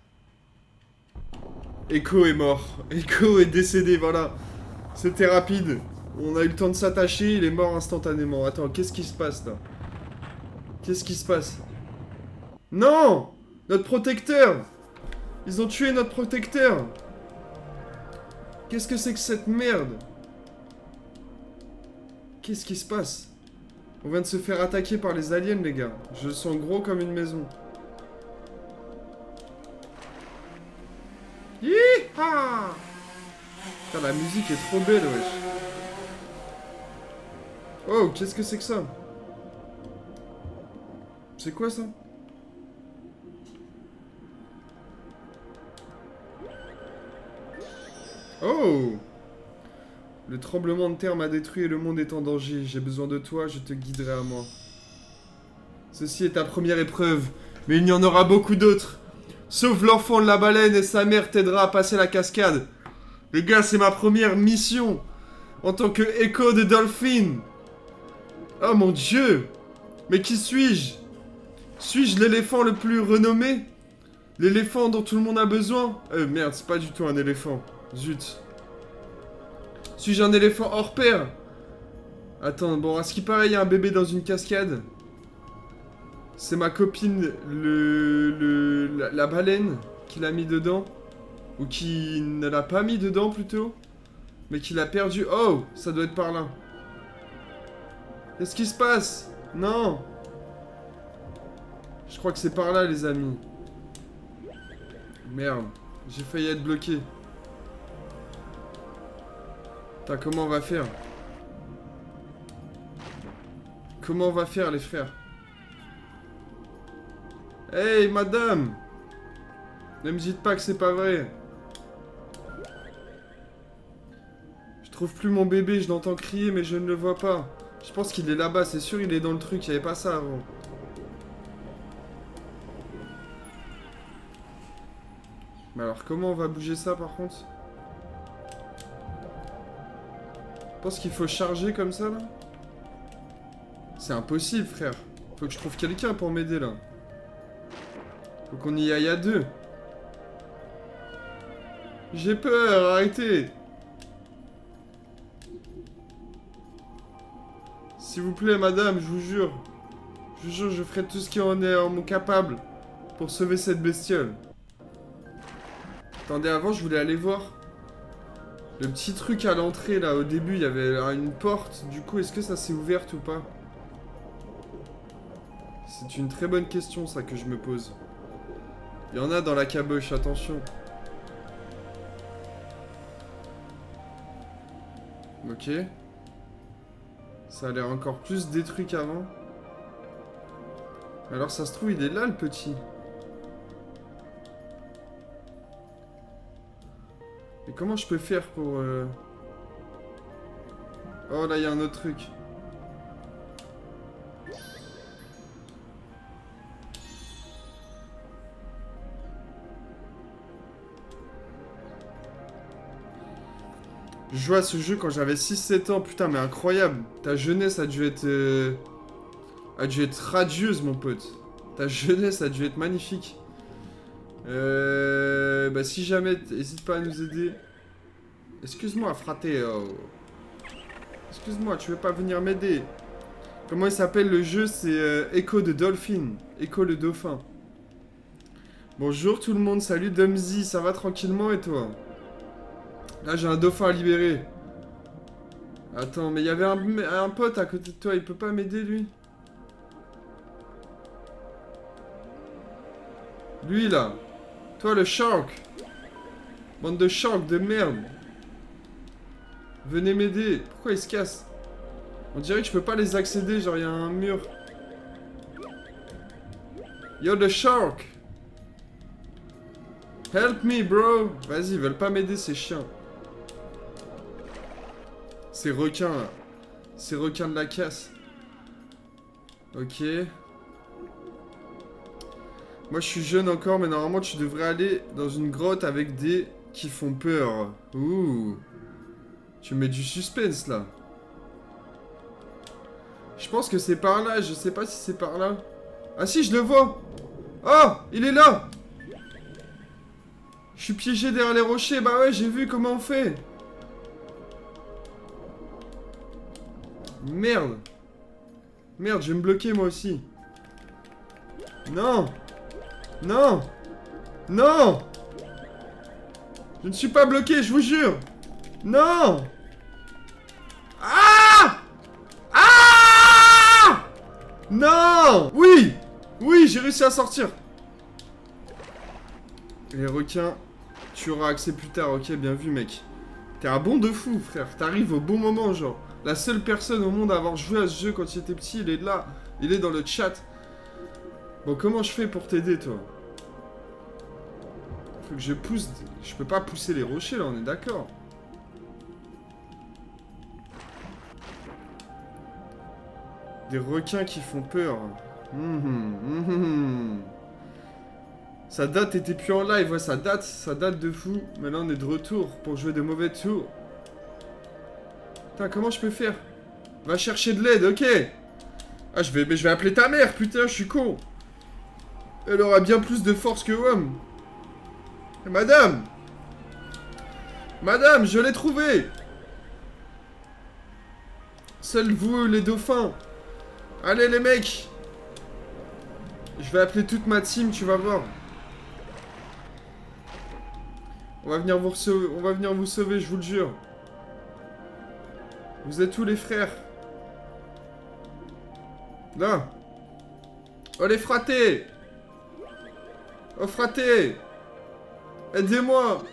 Echo est mort. Echo est décédé, voilà. C'était rapide. On a eu le temps de s'attacher, il est mort instantanément. Attends, qu'est-ce qui se passe, là? Qu'est-ce qui se passe? Non! Notre protecteur! Ils ont tué notre protecteur! Qu'est-ce que c'est que cette merde? Qu'est-ce qui se passe? On vient de se faire attaquer par les aliens, les gars. Je le sens gros comme une maison. Yeeha! Putain, la musique est trop belle, wesh. Oh, qu'est-ce que c'est que ça? C'est quoi ça? Oh! Le tremblement de terre m'a détruit et le monde est en danger. J'ai besoin de toi, je te guiderai à moi. Ceci est ta première épreuve, mais il y en aura beaucoup d'autres. Sauve l'enfant de la baleine et sa mère t'aidera à passer la cascade. Les gars, c'est ma première mission en tant que Echo de Dolphin. Oh mon dieu! Mais qui suis-je? Suis-je l'éléphant le plus renommé? L'éléphant dont tout le monde a besoin? Merde, c'est pas du tout un éléphant. Zut. Suis-je un éléphant hors pair? Attends, bon, à ce qui paraît, il y a un bébé dans une cascade. C'est ma copine, la baleine, qui l'a mis dedans. Ou qui ne l'a pas mis dedans, plutôt. Mais qui l'a perdu. Oh, ça doit être par là. Qu'est-ce qui se passe? Non. Je crois que c'est par là, les amis. Merde. J'ai failli être bloqué. Putain, comment on va faire? Comment on va faire, les frères? Hey, madame! Ne me dites pas que c'est pas vrai. Je trouve plus mon bébé, je l'entends crier, mais je ne le vois pas. Je pense qu'il est là-bas, c'est sûr, il est dans le truc, il n'y avait pas ça avant. Mais alors, comment on va bouger ça, par contre? Je pense qu'il faut charger comme ça, là. C'est impossible, frère. Faut que je trouve quelqu'un pour m'aider, là. Faut qu'on y aille à deux. J'ai peur, arrêtez. S'il vous plaît, madame, je vous jure. Je vous jure, je ferai tout ce qui en est en mon capable pour sauver cette bestiole. Attendez, avant, je voulais aller voir le petit truc à l'entrée, là. Au début, il y avait une porte. Du coup, est-ce que ça s'est ouvert ou pas? C'est une très bonne question, ça, que je me pose. Il y en a dans la caboche, attention. Ok. Ça a l'air encore plus détruit qu'avant. Alors ça se trouve, il est là, le petit. Mais comment je peux faire pour... Oh, là, il y a un autre truc. Je jouais à ce jeu quand j'avais 6-7 ans, putain, mais incroyable. Ta jeunesse a dû être... a dû être radieuse, mon pote. Ta jeunesse a dû être magnifique. Bah si jamais, n'hésite pas à nous aider. Excuse-moi, fratello. Excuse-moi, tu veux pas venir m'aider? Comment il s'appelle le jeu? C'est Echo the Dolphin. Echo le dauphin. Bonjour tout le monde, salut Dumzy, ça va tranquillement et toi? Là j'ai un dauphin à libérer. Attends, mais il y avait un pote à côté de toi, il peut pas m'aider lui? Lui là. Toi le shark. Bande de sharks de merde. Venez m'aider. Pourquoi il se casse? On dirait que je peux pas les accéder, genre il y a un mur. Yo the shark. Help me bro. Vas-y, ils veulent pas m'aider ces chiens. Ces requins là. Ces requins de la casse. Ok. Moi je suis jeune encore, mais normalement tu devrais aller dans une grotte avec des qui font peur. Ouh. Tu mets du suspense là. Je pense que c'est par là, je sais pas si c'est par là. Ah si, je le vois. Oh, il est là. Je suis piégé derrière les rochers, bah ouais, j'ai vu comment on fait. Merde. Merde, je vais me bloquer moi aussi. Non. Non. Non. Je ne suis pas bloqué, je vous jure. Non. Ah. Ah. Non. Oui. Oui, j'ai réussi à sortir. Les requins, tu auras accès plus tard, ok, bien vu mec. T'es un bon de fou frère, t'arrives au bon moment genre. La seule personne au monde à avoir joué à ce jeu quand il était petit, il est là. Il est dans le chat. Bon, comment je fais pour t'aider toi? Faut que je pousse... Je peux pas pousser les rochers là, on est d'accord. Des requins qui font peur. Ça date, t'étais plus en live, ouais, ça date de fou. Mais là, on est de retour pour jouer de mauvais tours. Putain, comment je peux faire? Va chercher de l'aide, ok. Ah, je vais appeler ta mère, putain, je suis con. Elle aura bien plus de force que homme. Madame! Madame, je l'ai trouvé! Seuls vous, les dauphins. Allez, les mecs! Je vais appeler toute ma team, tu vas voir. On va venir vous sauver, je vous le jure. Vous êtes tous les frères. Là. Oh les fratés. Oh fratés. Aidez-moi.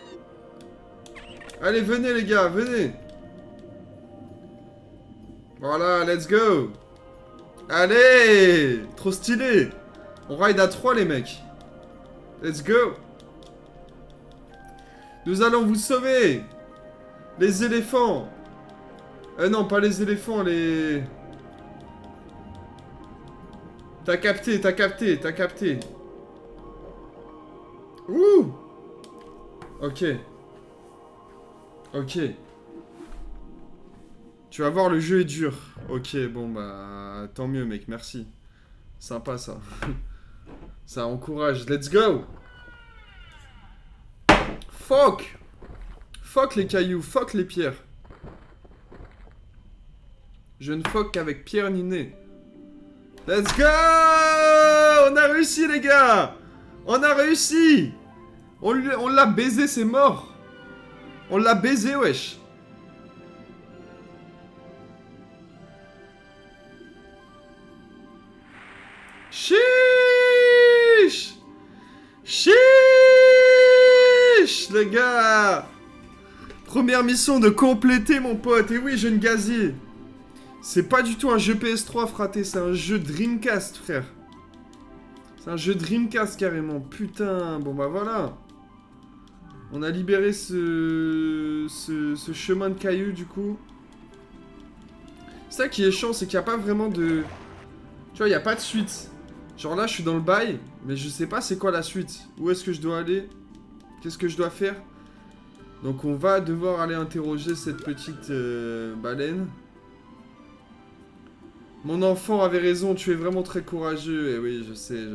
Allez, venez les gars, venez. Voilà, let's go. Allez. Trop stylé. On ride à 3 les mecs. Let's go. Nous allons vous sauver. Les éléphants. Non, pas les éléphants, les... T'as capté, t'as capté, t'as capté. Ouh. Ok. Ok. Tu vas voir, le jeu est dur. Ok, bon bah... Tant mieux, mec, merci. Sympa, ça. Ça encourage. Let's go. Fuck. Fuck les cailloux, fuck les pierres. Je ne fuck qu'avec pierre ni nez. Let's go. On a réussi les gars. On a réussi. On l'a baisé, c'est mort. On l'a baisé, wesh. Chiche. Chiche, les gars. Première mission de compléter, mon pote. Et oui, jeune gazier. C'est pas du tout un jeu PS3, fraté. C'est un jeu Dreamcast, frère. C'est un jeu Dreamcast, carrément. Putain. Bon, bah voilà. On a libéré ce chemin de cailloux, du coup. C'est ça qui est chiant, c'est qu'il n'y a pas vraiment de... Tu vois, il n'y a pas de suite. Genre là, je suis dans le bail, mais je sais pas c'est quoi la suite. Où est-ce que je dois aller? Qu'est-ce que je dois faire? Donc on va devoir aller interroger cette petite baleine. Mon enfant avait raison, tu es vraiment très courageux. Et oui, je sais.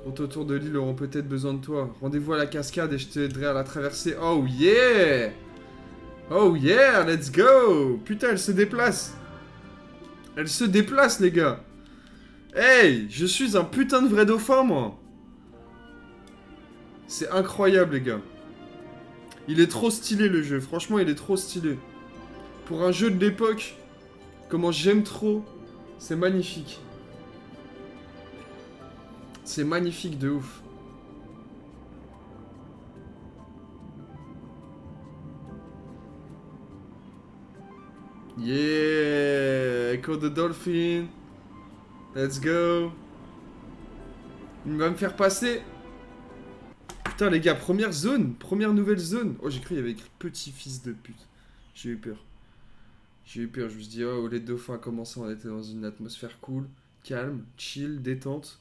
Quand autour de l'île auront peut-être besoin de toi. Rendez-vous à la cascade et je t'aiderai à la traverser. Oh yeah! Oh yeah, let's go! Putain, elle se déplace. Elle se déplace, les gars. Hey, je suis un putain de vrai dauphin, moi. C'est incroyable, les gars. Il est trop stylé, le jeu. Franchement, il est trop stylé. Pour un jeu de l'époque, comment j'aime trop. C'est magnifique. C'est magnifique de ouf. Yeah! Echo the Dolphin. Let's go. Il va me faire passer. Putain, les gars, première zone. Première nouvelle zone. Oh, j'ai cru qu'il y avait écrit petit fils de pute. J'ai eu peur. Je me suis dit, oh, au lait de dauphin, comment ça, on était dans une atmosphère cool, calme, chill, détente.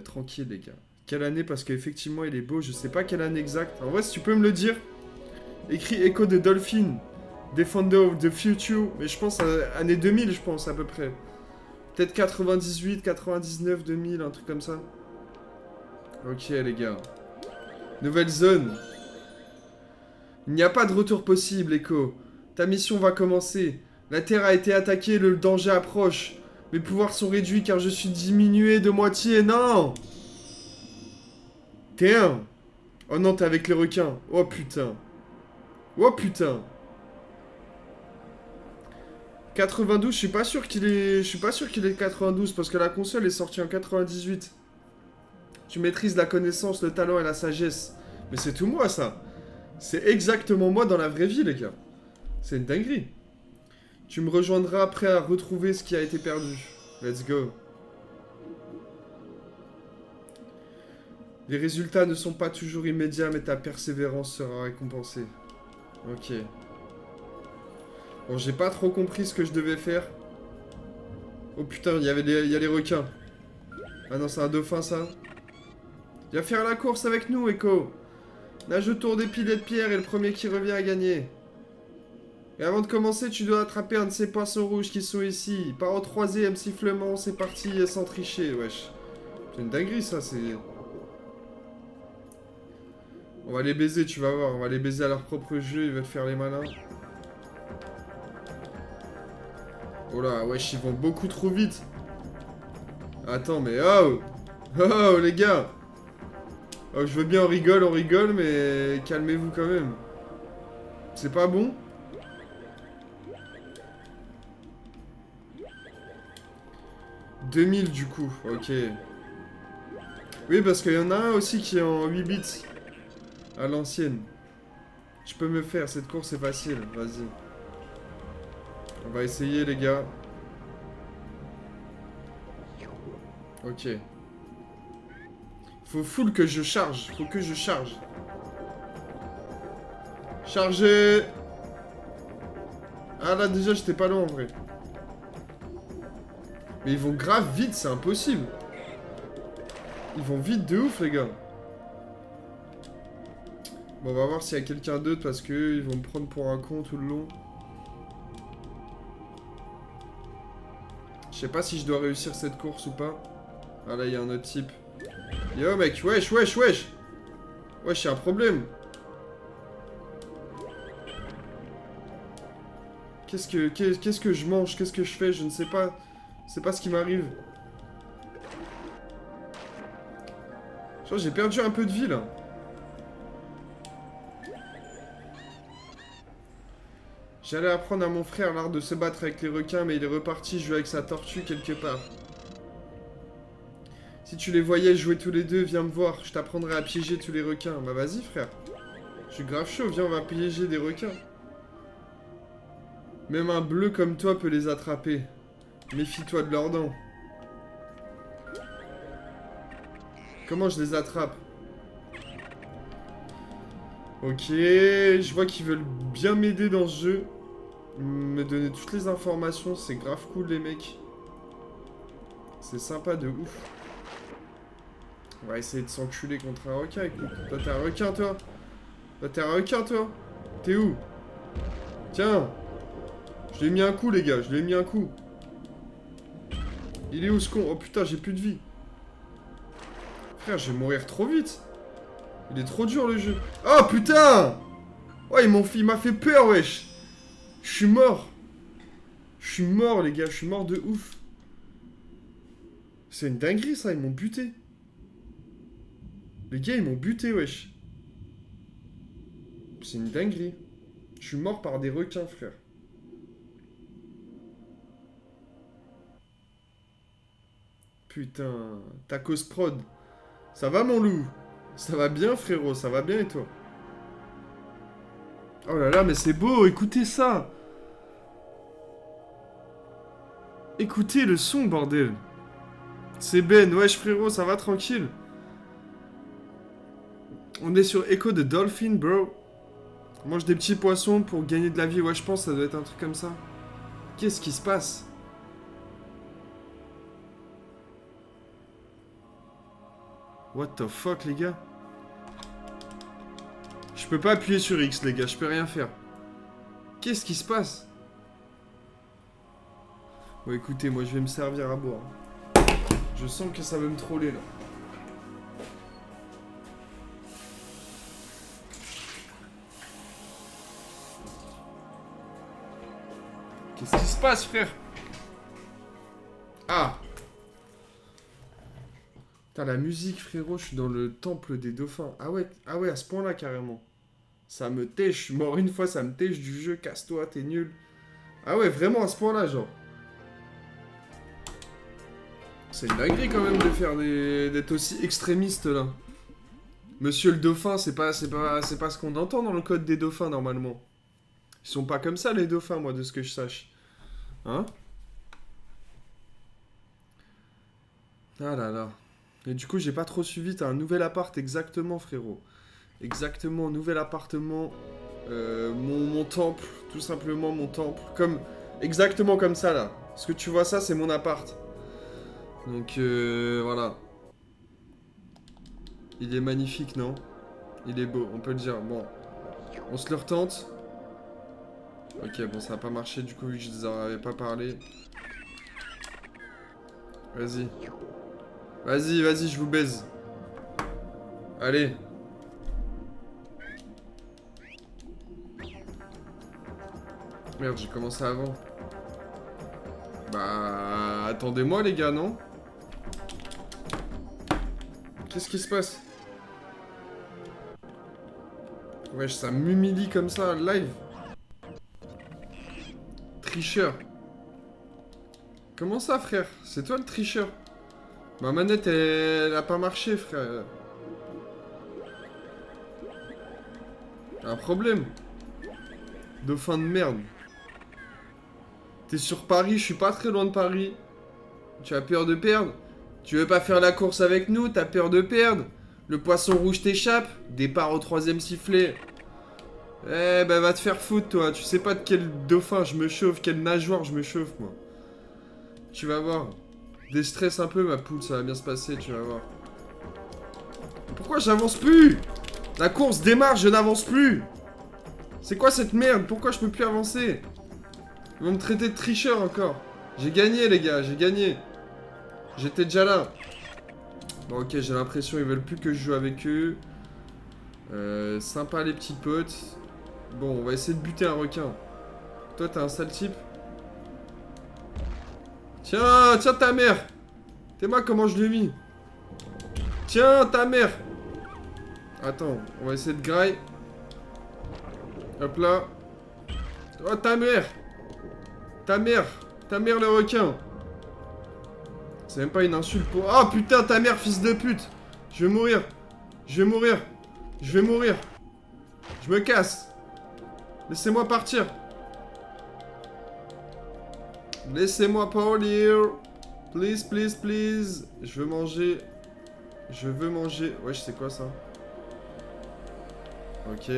Tranquille, les gars. Quelle année? Parce qu'effectivement, il est beau. Je sais pas quelle année exacte. En vrai, si tu peux me le dire. Écrit Echo the Dolphin. Defender of the Future. Mais je pense à année 2000, je pense, à peu près. Peut-être 98, 99, 2000, un truc comme ça. Ok, les gars. Nouvelle zone. Il n'y a pas de retour possible, Echo. Ta mission va commencer. La Terre a été attaquée, le danger approche. Mes pouvoirs sont réduits car je suis diminué de moitié. Non! T'es un. Oh non, t'es avec les requins. Oh putain. Oh putain. 92, je suis pas sûr qu'il est 92 parce que la console est sortie en 98. Tu maîtrises la connaissance, le talent et la sagesse. Mais c'est tout moi, ça. C'est exactement moi dans la vraie vie, les gars. C'est une dinguerie. Tu me rejoindras prêt à retrouver ce qui a été perdu. Let's go. Les résultats ne sont pas toujours immédiats, mais ta persévérance sera récompensée. Ok. Bon, j'ai pas trop compris ce que je devais faire. Oh putain, il y a les requins. Ah non, c'est un dauphin, ça. Viens faire la course avec nous, Echo. Nage autour des piliers de pierre et le premier qui revient a gagné. Et avant de commencer, tu dois attraper un de ces poissons rouges qui sont ici. Par au troisième sifflement, c'est parti sans tricher, wesh. C'est une dinguerie, ça, c'est... On va les baiser, tu vas voir. On va les baiser à leur propre jeu, ils veulent faire les malins. Oh là, wesh, ils vont beaucoup trop vite. Attends, mais oh! Oh, les gars! Oh, je veux bien, on rigole, mais calmez-vous quand même. C'est pas bon? « 2000 du coup, ok. Oui, parce qu'il y en a un aussi qui est en 8 bits. À l'ancienne. Je peux me faire, cette course est facile, vas-y. On va essayer, les gars. Ok. Faut full que je charge, faut que je charge. Charger. Ah là, déjà, j'étais pas loin, en vrai. Mais ils vont grave vite, c'est impossible. Ils vont vite de ouf, les gars. Bon, on va voir s'il y a quelqu'un d'autre parce que ils vont me prendre pour un con tout le long. Je sais pas si je dois réussir cette course ou pas. Ah là, il y a un autre type. Yo, mec, wesh, wesh, wesh. Wesh, y'a un problème. Qu'est-ce que je mange? Qu'est-ce que je fais? Je ne sais pas. C'est pas ce qui m'arrive. Je crois que j'ai perdu un peu de vie, là. J'allais apprendre à mon frère l'art de se battre avec les requins, mais il est reparti jouer avec sa tortue quelque part. Si tu les voyais jouer tous les deux, viens me voir. Je t'apprendrai à piéger tous les requins. Bah vas-y, frère. Je suis grave chaud, viens, on va piéger des requins. Même un bleu comme toi peut les attraper. Méfie-toi de leurs dents. Comment je les attrape? Ok, je vois qu'ils veulent bien m'aider dans ce jeu. Me donner toutes les informations, c'est grave cool les mecs. C'est sympa de ouf. On va essayer de s'enculer contre un requin, écoute. Toi t'es un requin toi. Toi t'es un requin toi. T'es où? Tiens. Je lui ai mis un coup les gars, je lui ai mis un coup. Il est où ce con? Oh putain, j'ai plus de vie. Frère, je vais mourir trop vite. Il est trop dur le jeu. Oh putain! Ouais, il m'a fait peur, wesh. Je suis mort. Je suis mort, les gars. Je suis mort de ouf. C'est une dinguerie, ça. Ils m'ont buté. Les gars, ils m'ont buté, wesh. C'est une dinguerie. Je suis mort par des requins, frère. Putain. Tacos Prod. Ça va, mon loup? Ça va bien, frérot. Ça va bien, et toi? Oh là là, mais c'est beau. Écoutez ça. Écoutez le son, bordel. C'est Ben, wesh frérot, ça va tranquille. On est sur Echo de Dolphin, bro. On mange des petits poissons pour gagner de la vie. Ouais, je pense que ça doit être un truc comme ça. Qu'est-ce qui se passe? What the fuck, les gars? Je peux pas appuyer sur X, les gars. Je peux rien faire. Qu'est-ce qui se passe? Bon, écoutez, moi, je vais me servir à boire. Je sens que ça veut me troller, là. Qu'est-ce qui se passe, frère? Ah! Putain, la musique, frérot, je suis dans le temple des dauphins. Ah ouais, à ce point-là, carrément. Ça me tèche, je suis mort une fois, ça me tèche du jeu, casse-toi, t'es nul. Ah ouais, vraiment à ce point-là, genre. C'est une dinguerie quand même de faire d'être aussi extrémiste là. Monsieur le dauphin, c'est pas ce qu'on entend dans le code des dauphins normalement. Ils sont pas comme ça les dauphins, moi, de ce que je sache. Hein? Ah là là. Et du coup, j'ai pas trop suivi, t'as un nouvel appart exactement, frérot. Exactement, nouvel appartement. Mon temple, tout simplement mon temple. Exactement comme ça là. Ce que tu vois, ça, c'est mon appart. Donc voilà. Il est magnifique, non? Il est beau, on peut le dire. Bon, on se le retente. Ok, bon, ça n'a pas marché du coup, vu que je ne leur avais pas parlé. Vas-y. Vas-y, vas-y, je vous baise. Allez. Merde, j'ai commencé avant. Bah... Attendez-moi, les gars, non? Qu'est-ce qui se passe? Wesh, ça m'humilie comme ça, live. Tricheur. Comment ça, frère? C'est toi le tricheur? Ma manette, elle a pas marché, frère. Un problème. Dauphin de merde. T'es sur Paris, je suis pas très loin de Paris. Tu as peur de perdre? Tu veux pas faire la course avec nous? T'as peur de perdre? Le poisson rouge t'échappe? Départ au 3ème sifflet. Eh ben va te faire foutre toi. Tu sais pas de quel dauphin je me chauffe, quel nageoire je me chauffe moi. Tu vas voir. Déstresse un peu ma poule, ça va bien se passer, tu vas voir. Pourquoi j'avance plus? La course démarre, je n'avance plus. C'est quoi cette merde? Pourquoi je peux plus avancer? Ils vont me traiter de tricheur encore. J'ai gagné les gars, j'ai gagné. J'étais déjà là. Bon, ok, j'ai l'impression qu'ils veulent plus que je joue avec eux. Sympa les petits potes. Bon, on va essayer de buter un requin. Toi, t'es un sale type. Tiens, tiens ta mère. T'es moi comment je l'ai mis. Tiens ta mère. Attends, on va essayer de graille. Hop là. Oh ta mère. Ta mère. Ta mère le requin. C'est même pas une insulte pour... Oh putain ta mère fils de pute. Je vais mourir. Je vais mourir. Je vais mourir. Je me casse. Laissez-moi partir. Laissez-moi partir. Please, please, please. Je veux manger. Je veux manger. Wesh, c'est quoi ça? Ok.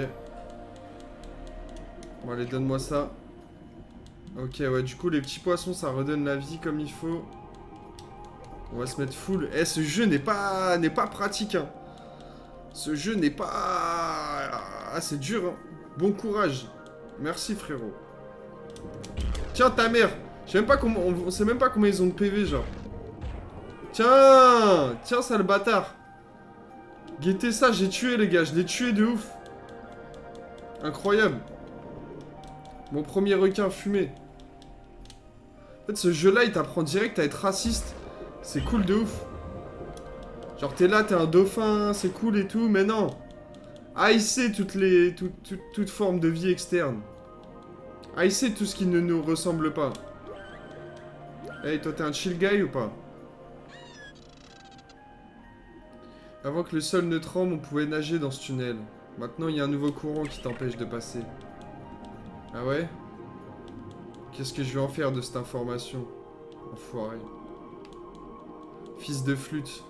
Bon, allez, donne-moi ça. Ok, ouais, du coup, les petits poissons, ça redonne la vie comme il faut. On va se mettre full. Eh, ce jeu n'est pas pratique, hein. Ce jeu n'est pas... Ah, c'est dur, hein. Bon courage. Merci, frérot. Tiens, ta mère. Je sais même pas comment... On sait même pas combien ils ont de PV, genre. Tiens. Tiens, sale bâtard. Guettez ça, j'ai tué, les gars. Je l'ai tué de ouf. Incroyable. Mon premier requin fumé. En fait, ce jeu-là, il t'apprend direct à être raciste. C'est cool de ouf. Genre, t'es là, t'es un dauphin, c'est cool et tout, mais non. Haïssez toute forme de vie externe. Haïssez tout ce qui ne nous ressemble pas. Hey, toi, t'es un chill guy ou pas? Avant que le sol ne tremble, on pouvait nager dans ce tunnel. Maintenant, il y a un nouveau courant qui t'empêche de passer. Ah ouais? Qu'est-ce que je vais en faire de cette information? Enfoiré. Fils de flûte.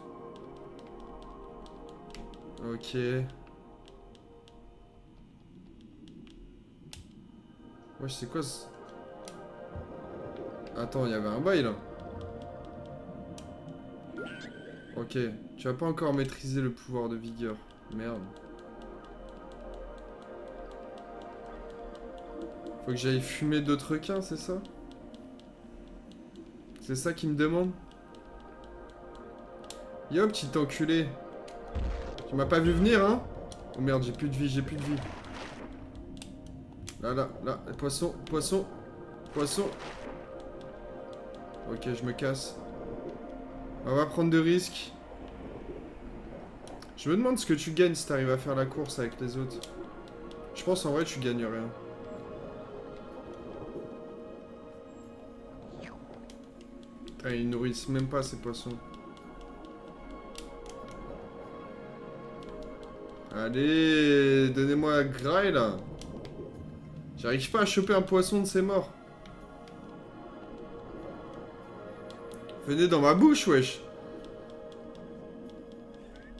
Ok. Wesh, c'est quoi ce... Attends, il y avait un bail là. Ok. Tu vas pas encore maîtriser le pouvoir de vigueur. Merde. Faut que j'aille fumer d'autres requins, c'est ça? C'est ça qu'il me demande? Yo, petit enculé. Tu m'as pas vu venir, hein? Oh merde, j'ai plus de vie, j'ai plus de vie. Là, là, là, poisson, poisson, poisson. Ok, je me casse. On va prendre de risques. Je me demande ce que tu gagnes si t'arrives à faire la course avec les autres. Je pense en vrai tu gagnes rien. Ah, ils nourrissent même pas ces poissons. Allez, donnez-moi la graille là. J'arrive pas à choper un poisson de ces morts. Venez dans ma bouche, wesh.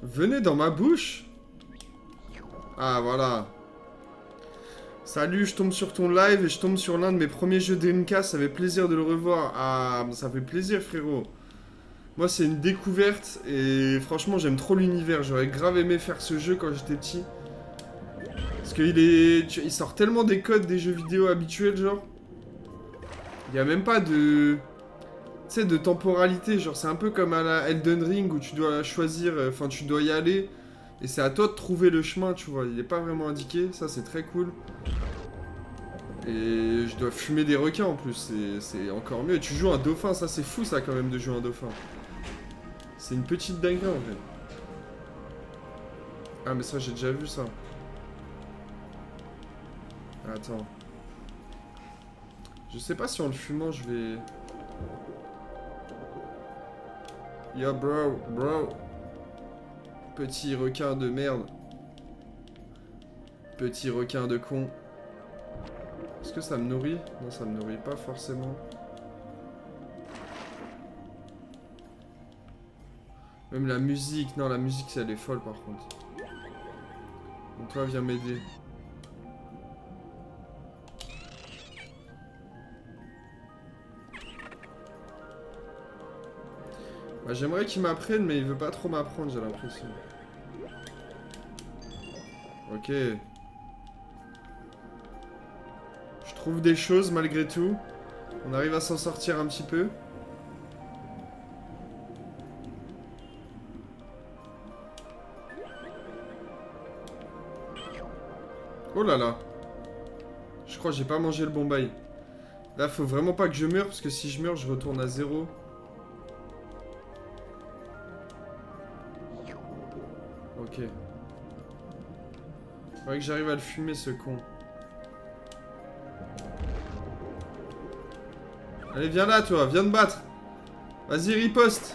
Venez dans ma bouche. Ah, voilà. Salut, je tombe sur ton live et je tombe sur l'un de mes premiers jeux Dreamcast. Ça fait plaisir de le revoir. Ah, ça fait plaisir, frérot. Moi, c'est une découverte et franchement, j'aime trop l'univers. J'aurais grave aimé faire ce jeu quand j'étais petit. Parce qu'il est... il sort tellement des codes des jeux vidéo habituels, genre. Il n'y a même pas de... Tu sais, de temporalité. Genre, c'est un peu comme à la Elden Ring où tu dois choisir... Enfin, tu dois y aller. Et c'est à toi de trouver le chemin, tu vois. Il n'est pas vraiment indiqué. Ça, c'est très cool. Et je dois fumer des requins en plus. C'est encore mieux. Et tu joues un dauphin. Ça, c'est fou, ça, quand même, de jouer un dauphin. C'est une petite dinguerie, en fait. Ah, mais ça, j'ai déjà vu ça. Attends. Je sais pas si en le fumant, je vais... Yo, bro, bro. Petit requin de merde. Petit requin de con. Est-ce que ça me nourrit? Non, ça me nourrit pas forcément. Même la musique. Non, la musique, elle est folle par contre. Donc toi, viens m'aider. Bah, j'aimerais qu'il m'apprenne, mais il veut pas trop m'apprendre, j'ai l'impression. Ok. Je trouve des choses malgré tout. On arrive à s'en sortir un petit peu. Oh là là. Je crois que j'ai pas mangé le bon bail. Là, faut vraiment pas que je meure, parce que si je meurs, je retourne à 0. Ok. Faudrait que j'arrive à le fumer, ce con. Allez, viens là, toi. Viens te battre. Vas-y, riposte.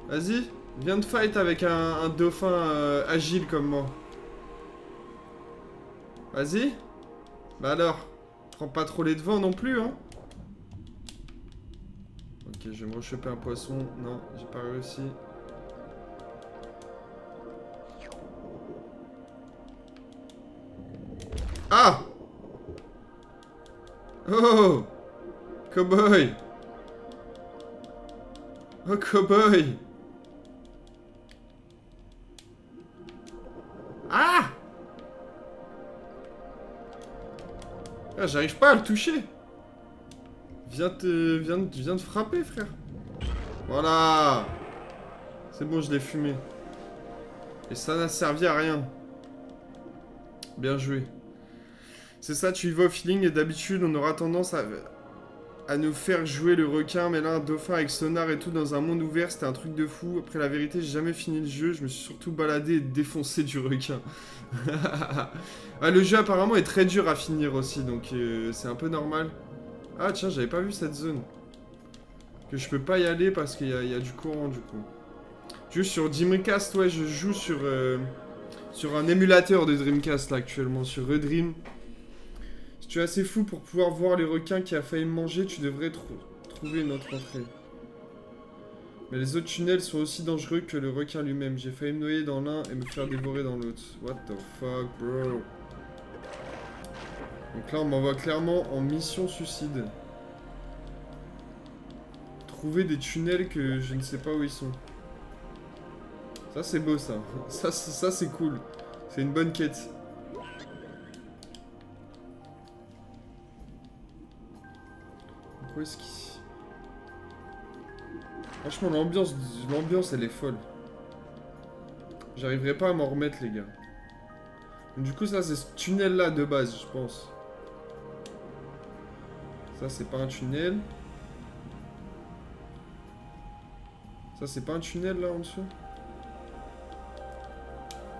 Vas-y. Viens de fight avec un dauphin agile comme moi. Vas-y. Bah alors. Prends pas trop les devants non plus, hein. Ok, je vais me rechoper un poisson. Non, j'ai pas réussi. Ah! Oh! Cowboy! Oh, cowboy! Ah! Ah, j'arrive pas à le toucher. Viens te frapper, frère. Voilà. C'est bon, je l'ai fumé. Et ça n'a servi à rien. Bien joué. C'est ça, tu y vas au feeling et d'habitude, on aura tendance à nous faire jouer le requin, mais là, un dauphin avec sonar et tout dans un monde ouvert, c'était un truc de fou. Après, la vérité, j'ai jamais fini le jeu, je me suis surtout baladé et défoncé du requin. Ah, le jeu apparemment est très dur à finir aussi, donc c'est un peu normal. Ah tiens, j'avais pas vu cette zone. Que je peux pas y aller parce qu'il y a du courant du coup. Juste sur Dreamcast, ouais, je joue sur un émulateur de Dreamcast là actuellement, sur Redream. Si tu es assez fou pour pouvoir voir les requins qui a failli me manger, tu devrais trouver une autre entrée. Mais les autres tunnels sont aussi dangereux que le requin lui-même. J'ai failli me noyer dans l'un et me faire dévorer dans l'autre. What the fuck, bro? Donc là, on m'envoie clairement en mission suicide. Trouver des tunnels que je ne sais pas où ils sont. Ça, c'est beau, ça. Ça c'est cool. C'est une bonne quête. Où est-ce qu'il... Franchement, l'ambiance, elle est folle. J'arriverai pas à m'en remettre, les gars. Du coup, ça, c'est ce tunnel-là, de base, je pense. Ça, c'est pas un tunnel. Ça, c'est pas un tunnel, là, en dessous.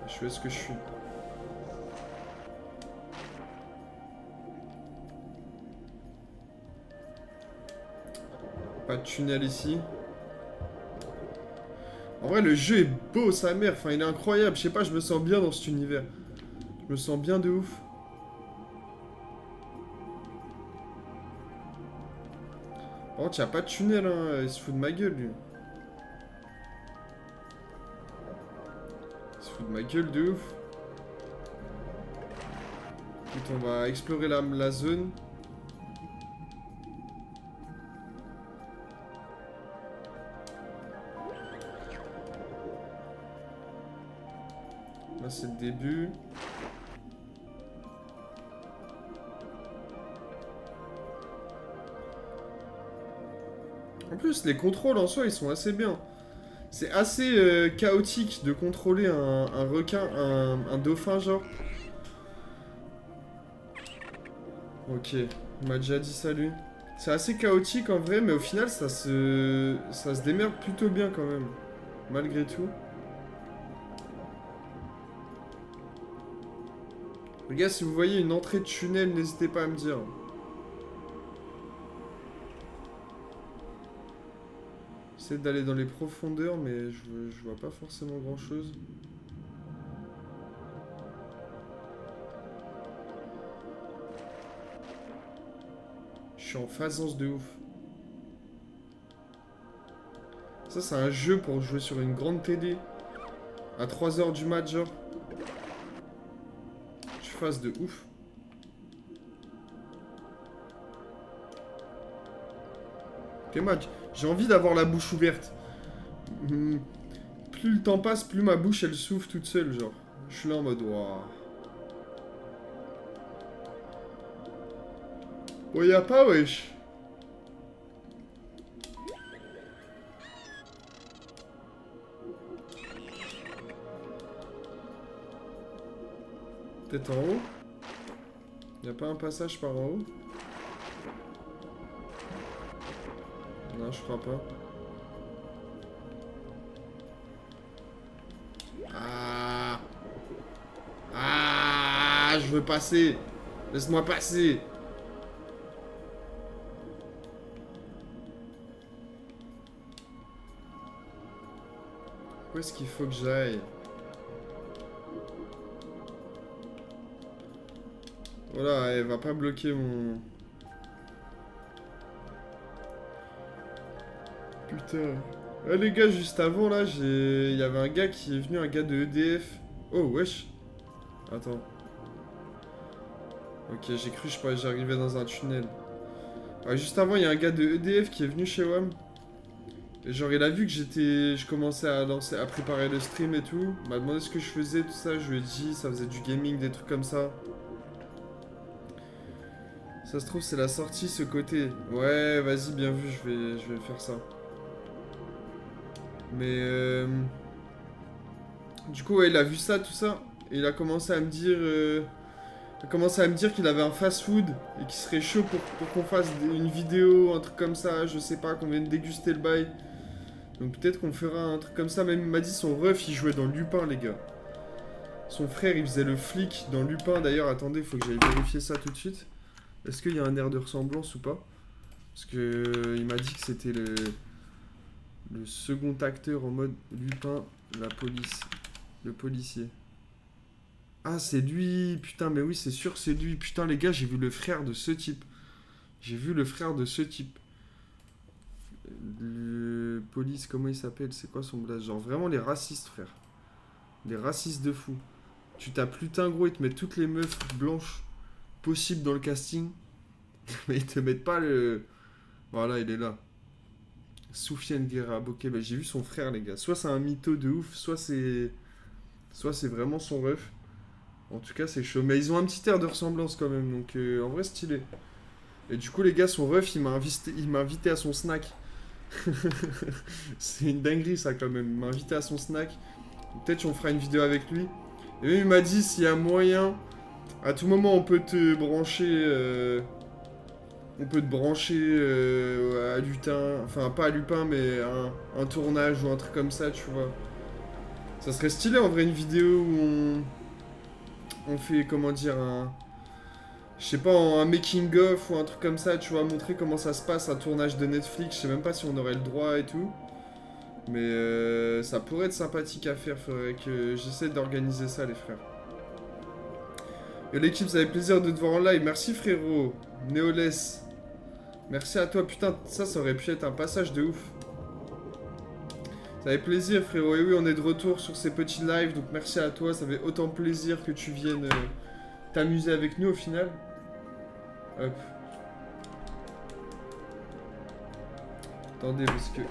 Je suis où est-ce que je suis. Pas de tunnel ici. En vrai, le jeu est beau, sa mère. Enfin, il est incroyable. Je sais pas, je me sens bien dans cet univers. Je me sens bien de ouf. Par contre, il a pas de tunnel, hein. Il se fout de ma gueule, lui. Il se fout de ma gueule de ouf. Écoute, on va explorer la zone. Là, c'est le début. En plus, les contrôles en soi, ils sont assez bien. C'est assez chaotique de contrôler un requin, un dauphin, genre. Ok, il m'a déjà dit salut. C'est assez chaotique en vrai, mais au final, ça se démerde plutôt bien quand même. Malgré tout. Les gars, si vous voyez une entrée de tunnel, n'hésitez pas à me dire. J'essaie d'aller dans les profondeurs, mais je vois pas forcément grand chose. Je suis en phasance de ouf. Ça, c'est un jeu pour jouer sur une grande télé. À 3h du mat, genre. Je suis phase de ouf. Ok, match. J'ai envie d'avoir la bouche ouverte. Plus le temps passe, plus ma bouche, elle s'ouvre toute seule, genre. Je suis là en mode, waouh. Oh, y'a pas, wesh. Peut-être en haut? Y'a pas un passage par en haut? Non, je crois pas. Ah! Ah! Je veux passer! Laisse-moi passer! Où est-ce qu'il faut que j'aille? Voilà, elle va pas bloquer mon... Putain. Ah, les gars, juste avant, là, il y avait un gars qui est venu, un gars de EDF. Oh, wesh. Attends. Ok, j'ai cru, j'arrivais dans un tunnel. Ah, juste avant, il y a un gars de EDF qui est venu chez WAM. Et genre, il a vu que je commençais à préparer le stream et tout. Il m'a demandé ce que je faisais, tout ça. Je lui ai dit, ça faisait du gaming, des trucs comme ça. Ça se trouve, c'est la sortie, ce côté. Ouais, vas-y, bien vu, je vais faire ça. Mais du coup, ouais, il a vu ça, tout ça. Et il a commencé à me dire... qu'il avait un fast-food et qu'il serait chaud pour qu'on fasse une vidéo, un truc comme ça, je sais pas, qu'on vienne déguster le bail. Donc peut-être qu'on fera un truc comme ça. Même il m'a dit son ref, il jouait dans Lupin, les gars. Son frère, il faisait le flic dans Lupin. D'ailleurs, attendez, faut que j'aille vérifier ça tout de suite. Est-ce qu'il y a un air de ressemblance ou pas? Parce que il m'a dit que c'était le second acteur en mode Lupin, la police, le policier. Ah, c'est lui. Putain, mais oui, c'est sûr, c'est lui. Putain, les gars, j'ai vu le frère de ce type. J'ai vu le frère de ce type. Le police, comment il s'appelle? C'est quoi son blaze? Genre vraiment les racistes, frère. Les racistes de fou. Tu tapes lutin, gros, ils te mettent toutes les meufs blanches possibles dans le casting. Mais ils te mettent pas le... Voilà, il est là. Soufiane Guerra. Ok, bah j'ai vu son frère, les gars. Soit c'est un mytho de ouf, soit c'est vraiment son ref. En tout cas, c'est chaud. Mais ils ont un petit air de ressemblance quand même, donc en vrai, stylé. Et du coup, les gars, son ref, il m'a invité à son snack. C'est une dinguerie, ça, quand même. Il m'a invité à son snack. Peut-être qu'on fera une vidéo avec lui. Et même, il m'a dit, s'il y a moyen, à tout moment, on peut te brancher... à Lutin. Enfin, pas à Lupin, mais un tournage ou un truc comme ça, tu vois. Ça serait stylé, en vrai, une vidéo où on fait, comment dire, je sais pas, un making-of ou un truc comme ça, tu vois, montrer comment ça se passe, un tournage de Netflix. Je sais même pas si on aurait le droit et tout. Mais ça pourrait être sympathique à faire. Faudrait que j'essaie d'organiser ça, les frères. Et l'équipe, ça fait plaisir de te voir en live. Merci, frérot. Néoles. Merci à toi. Putain, ça aurait pu être un passage de ouf. Ça fait plaisir, frérot. Et oui, on est de retour sur ces petits lives. Donc merci à toi. Ça fait autant plaisir que tu viennes t'amuser avec nous au final. Hop. Attendez, parce que...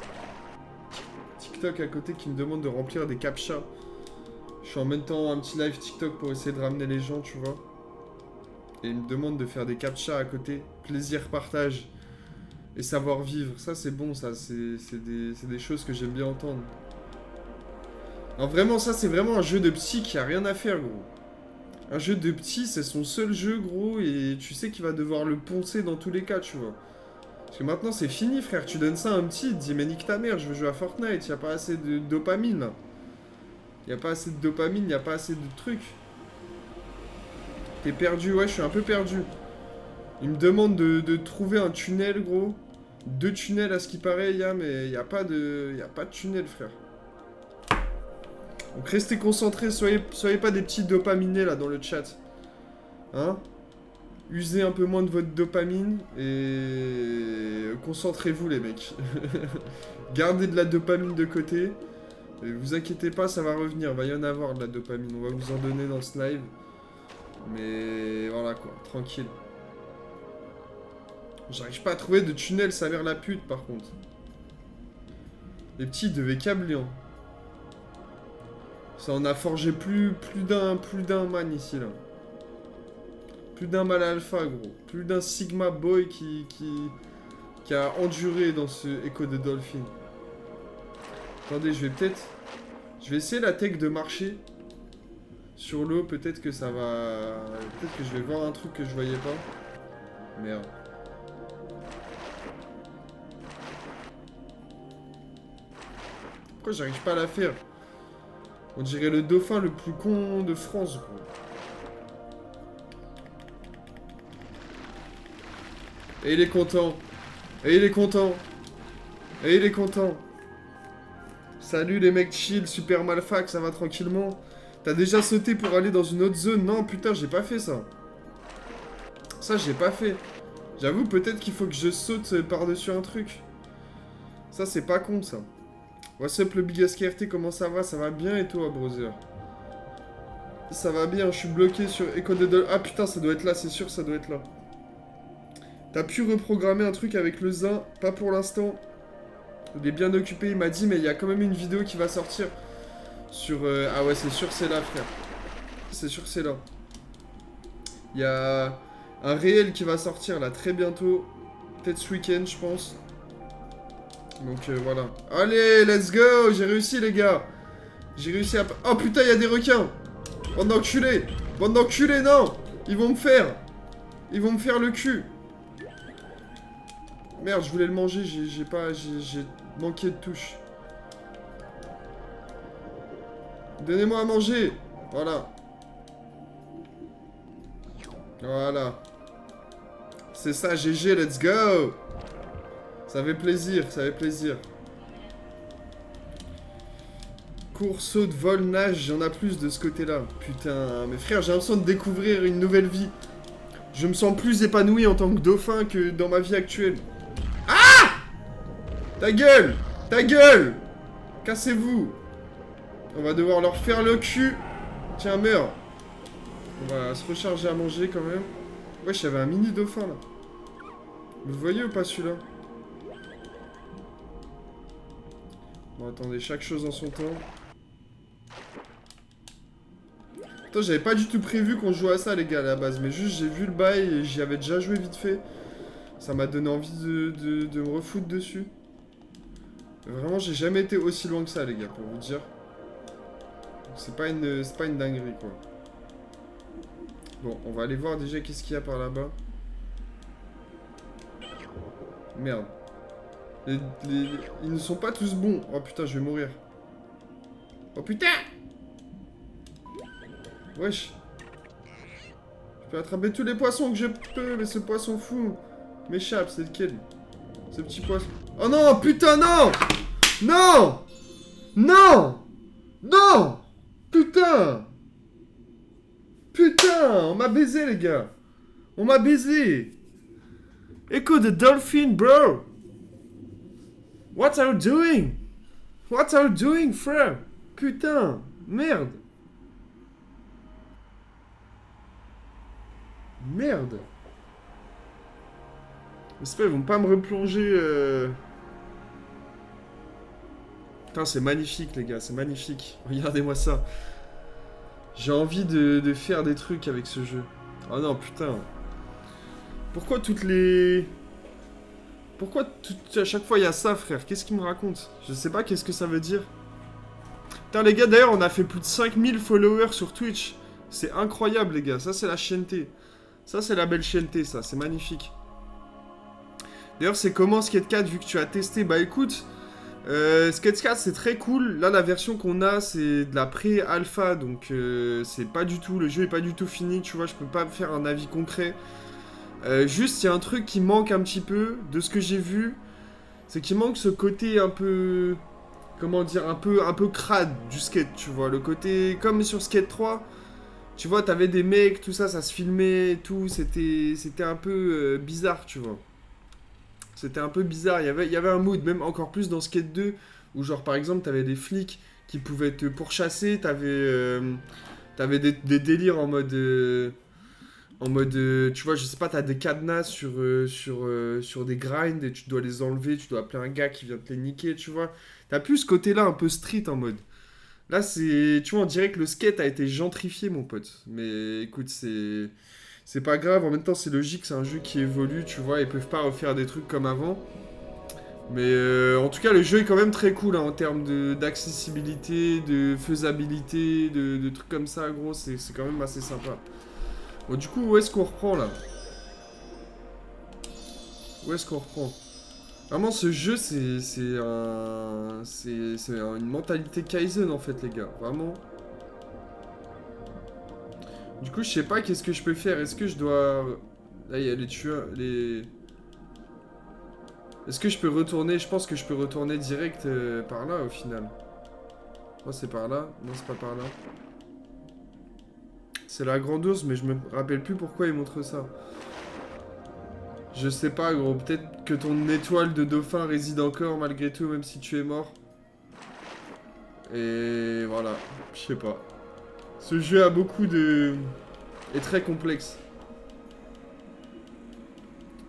TikTok à côté qui me demande de remplir des captchas. Je suis en même temps un petit live TikTok pour essayer de ramener les gens, tu vois. Et il me demande de faire des captchas à côté. Plaisir, partage et savoir vivre. Ça, c'est bon, ça. C'est des choses que j'aime bien entendre. Non, vraiment, ça, c'est vraiment un jeu de petit qui a rien à faire, gros. Un jeu de petit, c'est son seul jeu, gros, et tu sais qu'il va devoir le poncer dans tous les cas, tu vois. Parce que maintenant, c'est fini, frère. Tu donnes ça à un petit, il te dit, mais nique ta mère, je veux jouer à Fortnite, y a pas assez de dopamine, là. Y a pas assez de dopamine, y a pas assez de trucs. T'es perdu, ouais, je suis un peu perdu. Il me demande de trouver un tunnel, gros. 2 tunnels à ce qui paraît, mais y a pas de tunnel, frère. Donc restez concentrés, soyez pas des petits dopaminés là dans le chat. Hein? Usez un peu moins de votre dopamine et concentrez-vous les mecs. Gardez de la dopamine de côté. Et vous inquiétez pas, ça va revenir, va y en avoir de la dopamine, on va vous en donner dans ce live. Mais voilà quoi, tranquille. J'arrive pas à trouver de tunnel, ça a l'air la pute par contre. Les petits devaient câbler, hein. Ça en a forgé plus d'un man ici là. Plus d'un mal alpha gros. Plus d'un sigma boy qui a enduré dans ce écho de Dolphin. Attendez, je vais essayer la tech de marcher. Sur l'eau, peut-être que ça va... Peut-être que je vais voir un truc que je voyais pas. Merde. Pourquoi j'arrive pas à la faire? On dirait le dauphin le plus con de France, gros. Et il est content. Et il est content. Et il est content. Salut les mecs chill, super malfac, ça va tranquillement. T'as déjà sauté pour aller dans une autre zone? Non, putain, j'ai pas fait ça. Ça, j'ai pas fait. J'avoue, peut-être qu'il faut que je saute par-dessus un truc. Ça, c'est pas con, ça. What's up, le Big SKRT, comment ça va? Ça va bien et toi, brother? Ça va bien, je suis bloqué sur Echo de... Ah putain, ça doit être là, c'est sûr, ça doit être là. T'as pu reprogrammer un truc avec le Zin? Pas pour l'instant. Il est bien occupé, il m'a dit, mais il y a quand même une vidéo qui va sortir. Sur... Ah ouais, c'est sûr, c'est là, frère. C'est sûr, c'est là. Il y a un réel qui va sortir, là, très bientôt. Peut-être ce week-end, je pense. Donc, voilà. Allez, let's go! J'ai réussi, les gars! J'ai réussi à... Oh, putain, il y a des requins! Bande d'enculés! Bande d'enculés, non! Ils vont me faire! Ils vont me faire le cul! Merde, je voulais le manger, j'ai pas... J'ai manqué de touche. Donnez-moi à manger! Voilà. Voilà. C'est ça, GG, let's go! Ça fait plaisir, ça fait plaisir. Cours, saut, vol, nage, j'en ai plus de ce côté-là. Putain, mais frère, j'ai l'impression de découvrir une nouvelle vie. Je me sens plus épanoui en tant que dauphin que dans ma vie actuelle. Ah! Ta gueule! Ta gueule! Cassez-vous! On va devoir leur faire le cul. Tiens, meurs. On va se recharger à manger quand même. Wesh, il y avait un mini dauphin là. Vous voyez ou pas celui-là? Bon, attendez, chaque chose en son temps. Attends, j'avais pas du tout prévu qu'on jouait à ça, les gars, à la base. Mais juste, j'ai vu le bail et j'y avais déjà joué vite fait. Ça m'a donné envie de me refoutre dessus. Vraiment, j'ai jamais été aussi loin que ça, les gars, pour vous dire. C'est pas une dinguerie, quoi. Bon, on va aller voir déjà qu'est-ce qu'il y a par là-bas. Merde. Ils ne sont pas tous bons. Oh putain, je vais mourir. Oh putain! Wesh. Je peux attraper tous les poissons que je peux, mais ce poisson fou m'échappe. C'est lequel? Ce petit poisson. Oh non, putain, non! Non! Non! Non! Putain! Putain! On m'a baisé, les gars! On m'a baisé! Echo the dolphin, bro! What are you doing? What are you doing, frère? Putain! Merde! Merde! J'espère qu'ils vont pas me replonger. Putain, c'est magnifique, les gars, c'est magnifique. Regardez-moi ça. J'ai envie de faire des trucs avec ce jeu. Oh non, putain. Pourquoi toutes les... Pourquoi à chaque fois il y a ça, frère? Qu'est-ce qu'il me raconte? Je sais pas qu'est-ce que ça veut dire. Putain, les gars, d'ailleurs, on a fait plus de 5000 followers sur Twitch. C'est incroyable, les gars. Ça, c'est la chienneté. Ça, c'est la belle chienneté, ça. C'est magnifique. D'ailleurs, c'est comment Skate 4 vu que tu as testé? Bah écoute, Skate 4 c'est très cool. Là, la version qu'on a, c'est de la pré-alpha. Donc, c'est pas du tout... Le jeu est pas du tout fini, tu vois. Je peux pas faire un avis concret. Juste, il y a un truc qui manque un petit peu de ce que j'ai vu. C'est qu'il manque ce côté un peu... Comment dire? Un peu crade du skate, tu vois. Le côté... Comme sur Skate 3... Tu vois, t'avais des mecs, tout ça, ça se filmait et tout. C'était un peu bizarre, tu vois. C'était un peu bizarre. Il y avait un mood, même encore plus dans Skate 2, où genre, par exemple, t'avais des flics qui pouvaient te pourchasser. T'avais des délires en mode... tu vois, je sais pas, t'as des cadenas sur des grinds et tu dois les enlever, tu dois appeler un gars qui vient te les niquer, tu vois. T'as plus ce côté-là un peu street en mode. Là, c'est... Tu vois, on dirait que le skate a été gentrifié, mon pote. Mais écoute, c'est pas grave. En même temps, c'est logique, c'est un jeu qui évolue, tu vois. Ils peuvent pas refaire des trucs comme avant. Mais en tout cas, le jeu est quand même très cool hein, en termes d'accessibilité, de faisabilité, de trucs comme ça, gros. C'est quand même assez sympa. Bon, du coup, où est-ce qu'on reprend là? Où est-ce qu'on reprend? Vraiment, ce jeu, c'est une mentalité Kaizen en fait, les gars. Vraiment. Du coup, je sais pas qu'est-ce que je peux faire. Est-ce que je dois. Là, il y a les tueurs. Est-ce que je peux retourner? Je pense que je peux retourner direct par là au final. Moi, c'est par là. Non, c'est pas par là. C'est la grande ours, mais je me rappelle plus pourquoi il montre ça. Je sais pas, gros. Peut-être que ton étoile de dauphin réside encore malgré tout, même si tu es mort. Et voilà. Je sais pas. Ce jeu a beaucoup de... est très complexe.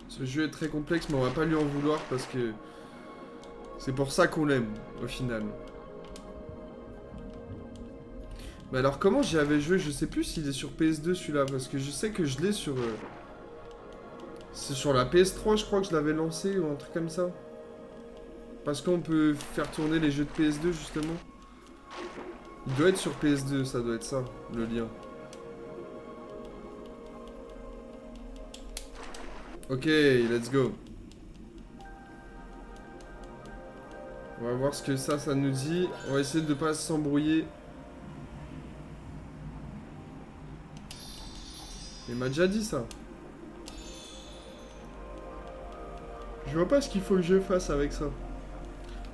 Ce jeu est très complexe, mais on va pas lui en vouloir parce que... c'est pour ça qu'on l'aime, au final. Mais alors, comment j'y avais joué? Je sais plus s'il est sur PS2 celui-là, parce que je sais que je l'ai sur... c'est sur la PS3, je crois que je l'avais lancé, ou un truc comme ça. Parce qu'on peut faire tourner les jeux de PS2, justement. Il doit être sur PS2, ça doit être ça, le lien. Ok, let's go. On va voir ce que ça nous dit. On va essayer de pas s'embrouiller. Il m'a déjà dit ça. Je vois pas ce qu'il faut que je fasse avec ça.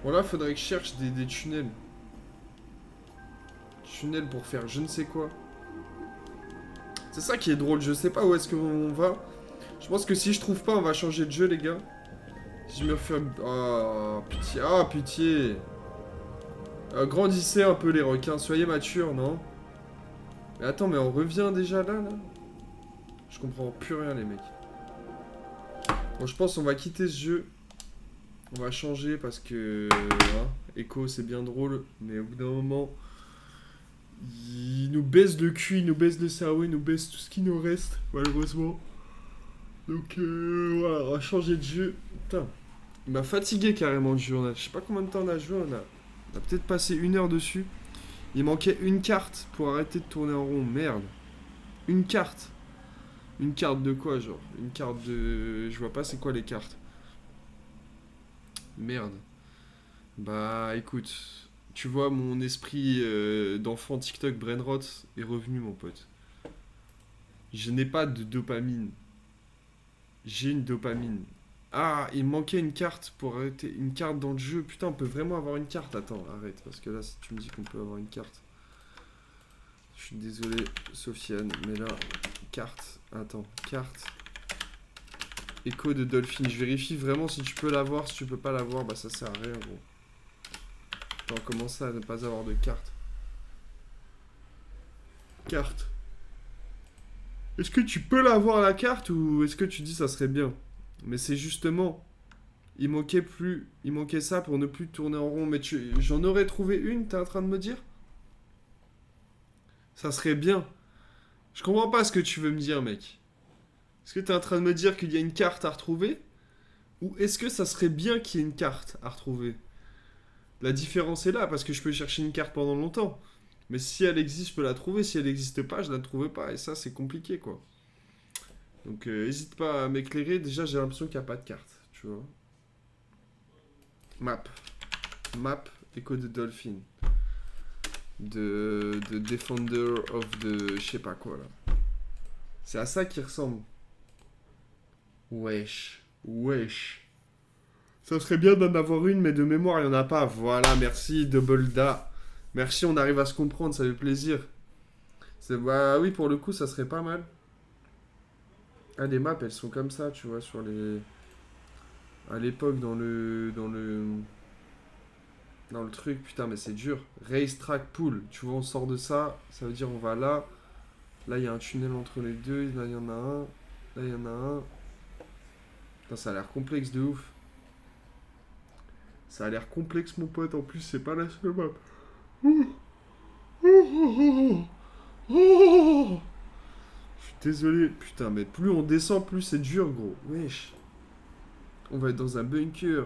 Bon là, faudrait que je cherche des tunnels. Tunnels pour faire je ne sais quoi. C'est ça qui est drôle, je sais pas où est-ce qu'on va. Je pense que si je trouve pas, on va changer de jeu, les gars. Si je me refais... oh, pitié. Ah, pitié. Grandissez un peu, les requins. Soyez matures, non? Mais attends, mais on revient déjà là? Je comprends plus rien, les mecs. Bon, je pense qu'on va quitter ce jeu. On va changer parce que... hein, Echo, c'est bien drôle. Mais au bout d'un moment... il nous baisse le cul, il nous baisse le cerveau, il nous baisse tout ce qui nous reste, malheureusement. Donc voilà, on va changer de jeu. Putain, il m'a fatigué carrément le jeu. Je sais pas combien de temps on a joué, on a peut-être passé 1 heure dessus. Il manquait une carte pour arrêter de tourner en rond, merde. Une carte. Une carte de quoi, genre? Une carte de... je vois pas c'est quoi les cartes. Merde. Bah écoute, tu vois, mon esprit d'enfant TikTok brainrot est revenu, mon pote. Je n'ai pas de dopamine. J'ai une dopamine. Ah, il me manquait une carte pour arrêter. Une carte dans le jeu. Putain, on peut vraiment avoir une carte. Attends, arrête. Parce que là, si tu me dis qu'on peut avoir une carte. Je suis désolé, Sofiane. Mais là, carte. Attends, carte. Écho de Dolphin. Je vérifie vraiment si tu peux l'avoir. Si tu peux pas l'avoir, bah ça sert à rien, gros. Attends, comment ça à ne pas avoir de carte? Carte. Est-ce que tu peux l'avoir la carte ou est-ce que tu dis ça serait bien? Mais c'est justement, il manquait ça pour ne plus tourner en rond. Mais j'en aurais trouvé une, t'es en train de me dire? Ça serait bien. Je comprends pas ce que tu veux me dire, mec. Est-ce que t'es en train de me dire qu'il y a une carte à retrouver? Ou est-ce que ça serait bien qu'il y ait une carte à retrouver? La différence est là, parce que je peux chercher une carte pendant longtemps. Mais si elle existe, je peux la trouver. Si elle n'existe pas, je la trouve pas. Et ça, c'est compliqué, quoi. Donc, hésite pas à m'éclairer. Déjà, j'ai l'impression qu'il n'y a pas de carte, tu vois. Map. Map, Echo de Dolphin. De Defender of the... je sais pas quoi, là. C'est à ça qu'il ressemble. Wesh. Wesh. Ça serait bien d'en avoir une, mais de mémoire, il n'y en a pas. Voilà, merci, Double Da. Merci, on arrive à se comprendre, ça fait plaisir. Bah oui, pour le coup, ça serait pas mal. Ah, les maps, elles sont comme ça, tu vois, sur les... à l'époque, dans le truc, putain, mais c'est dur. Racetrack Pool, tu vois, on sort de ça, ça veut dire on va là. Là, il y a un tunnel entre les deux, là, il y en a un. Là, il y en a un. Putain, ça a l'air complexe de ouf. Ça a l'air complexe, mon pote, en plus, c'est pas la seule map. Je suis désolé, putain, mais plus on descend, plus c'est dur, gros. Wesh. On va être dans un bunker.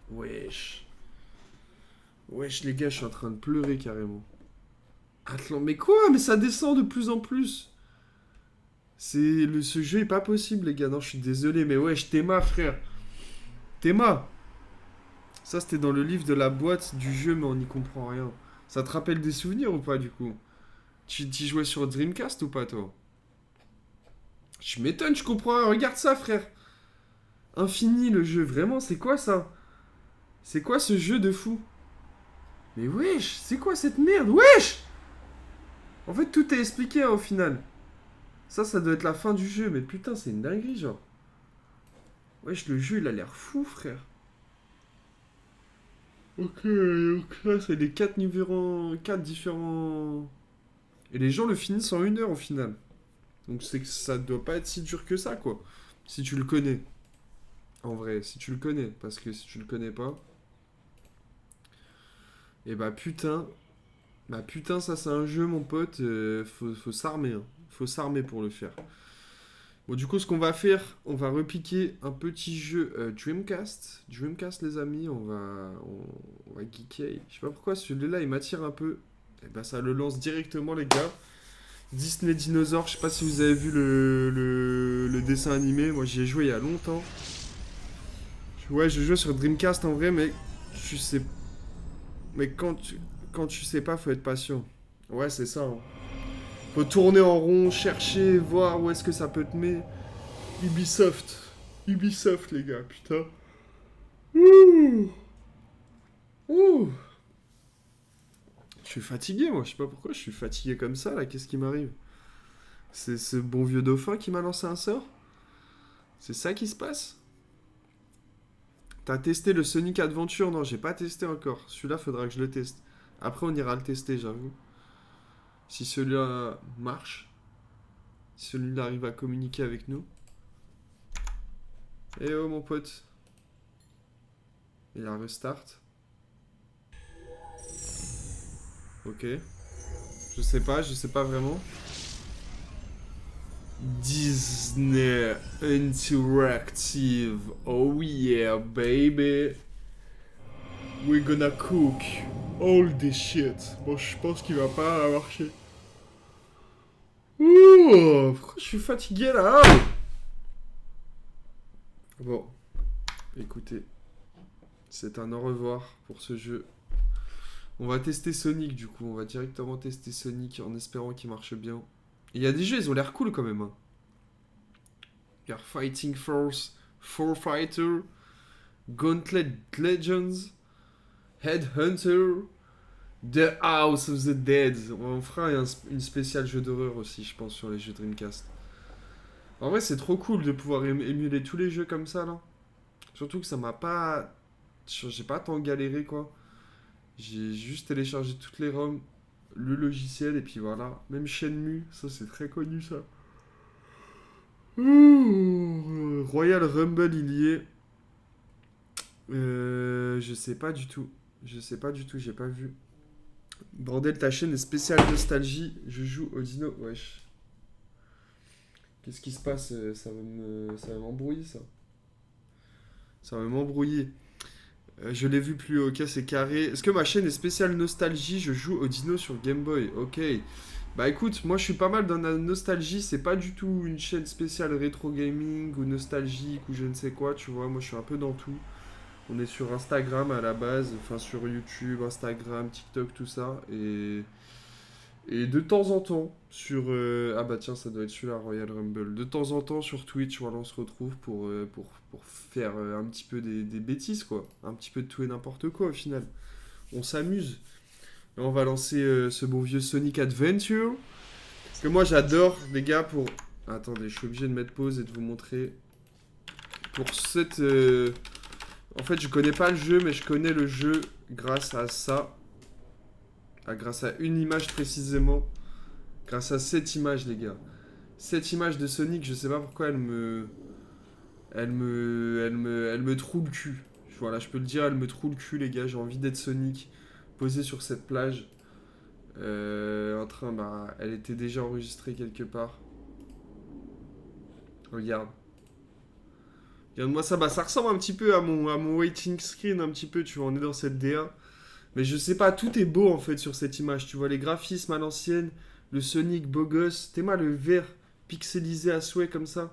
Wesh. Wesh, les gars, je suis en train de pleurer carrément. Atlan, mais quoi? Mais ça descend de plus en plus. Ce jeu est pas possible, les gars. Non, je suis désolé, mais wesh, Théma, frère. Théma. Ça, c'était dans le livre de la boîte du jeu, mais on n'y comprend rien. Ça te rappelle des souvenirs ou pas, du coup? Tu jouais sur Dreamcast ou pas, toi? Je m'étonne, je comprends rien. Regarde ça, frère. Infini, le jeu. Vraiment, c'est quoi ça? C'est quoi ce jeu de fou? Mais wesh, c'est quoi cette merde? Wesh! En fait, tout est expliqué hein, au final. Ça doit être la fin du jeu, mais putain, c'est une dinguerie, genre. Wesh, le jeu, il a l'air fou, frère. Ok, donc là, c'est les 4 différents... Et les gens le finissent en 1 heure, au final. Donc c'est que ça doit pas être si dur que ça, quoi. Si tu le connais. En vrai, si tu le connais. Parce que si tu le connais pas... Et bah putain... Bah putain, ça c'est un jeu, mon pote. Faut s'armer, hein. Faut s'armer pour le faire. Bon, du coup, ce qu'on va faire, on va repiquer un petit jeu Dreamcast. Dreamcast, les amis, on va geeker. Je sais pas pourquoi celui-là, il m'attire un peu. Et ben, ça le lance directement, les gars. Disney Dinosaur, je sais pas si vous avez vu le dessin animé. Moi, j'y ai joué il y a longtemps. Ouais, je jouais sur Dreamcast en vrai, mais tu sais. Mais quand tu sais pas, faut être patient. Ouais, c'est ça, hein. Faut tourner en rond, chercher, voir où est-ce que ça peut te mettre. Ubisoft. Ubisoft, les gars, putain. Ouh. Ouh. Je suis fatigué, moi. Je sais pas pourquoi je suis fatigué comme ça, là. Qu'est-ce qui m'arrive? C'est ce bon vieux dauphin qui m'a lancé un sort? C'est ça qui se passe? T'as testé le Sonic Adventure? Non, j'ai pas testé encore. Celui-là, faudra que je le teste. Après, on ira le tester, j'avoue. Si celui-là marche. Si celui-là arrive à communiquer avec nous. Eh oh, mon pote. Il y a un restart. Ok. Je sais pas vraiment. Disney Interactive. Oh yeah, baby. We're gonna cook all this shit. Bon, je pense qu'il va pas marcher. Ouh, pourquoi je suis fatigué là? Bon, écoutez, c'est un au revoir pour ce jeu. On va tester Sonic du coup. On va directement tester Sonic en espérant qu'il marche bien. Il y a des jeux, ils ont l'air cool quand même. Hein. Il y a Fighting Force, Four Fighter, Gauntlet Legends, Headhunter, The House of the Dead. On fera une spéciale jeu d'horreur aussi, je pense, sur les jeux Dreamcast. En vrai, c'est trop cool de pouvoir émuler tous les jeux comme ça, là. Surtout que ça m'a pas... J'ai pas tant galéré, quoi. J'ai juste téléchargé toutes les ROM, le logiciel, et puis voilà. Même Shenmue, ça c'est très connu, ça. Ouh, Royal Rumble, il y est. Je sais pas du tout. Je sais pas du tout, j'ai pas vu. Bordel, ta chaîne est spéciale nostalgie. Je joue au dino. Wesh. Qu'est-ce qui se passe? Ça va m'embrouiller, ça. Ça va m'embrouiller. Je l'ai vu plus haut. Ok, c'est carré. Est-ce que ma chaîne est spéciale nostalgie? Je joue au dino sur Game Boy. Ok. Bah écoute, moi je suis pas mal dans la nostalgie. C'est pas du tout une chaîne spéciale rétro gaming ou nostalgique ou je ne sais quoi, tu vois. Moi je suis un peu dans tout. On est sur Instagram à la base, enfin sur YouTube, Instagram, TikTok, tout ça. Et de temps en temps, sur... ah bah tiens, ça doit être celui-là, Royal Rumble. De temps en temps, sur Twitch, voilà, on se retrouve pour faire un petit peu des bêtises, quoi. Un petit peu de tout et n'importe quoi, au final. On s'amuse. Et on va lancer ce bon vieux Sonic Adventure. Que moi, j'adore, les gars, pour... Attendez, je suis obligé de mettre pause et de vous montrer. Pour cette... En fait, je connais pas le jeu, mais je connais le jeu grâce à ça. Ah, grâce à une image précisément. Grâce à cette image, les gars. Cette image de Sonic, je sais pas pourquoi elle me troue le cul. Voilà, je peux le dire, elle me troue le cul, les gars. J'ai envie d'être Sonic, posé sur cette plage. En train, bah, elle était déjà enregistrée quelque part. Regarde. Regarde-moi ça, bah ça ressemble un petit peu à mon waiting screen, un petit peu, tu vois, on est dans cette DA. Mais je sais pas, tout est beau en fait sur cette image, tu vois, les graphismes à l'ancienne, le Sonic beau gosse, t'es mal le vert pixelisé à souhait comme ça.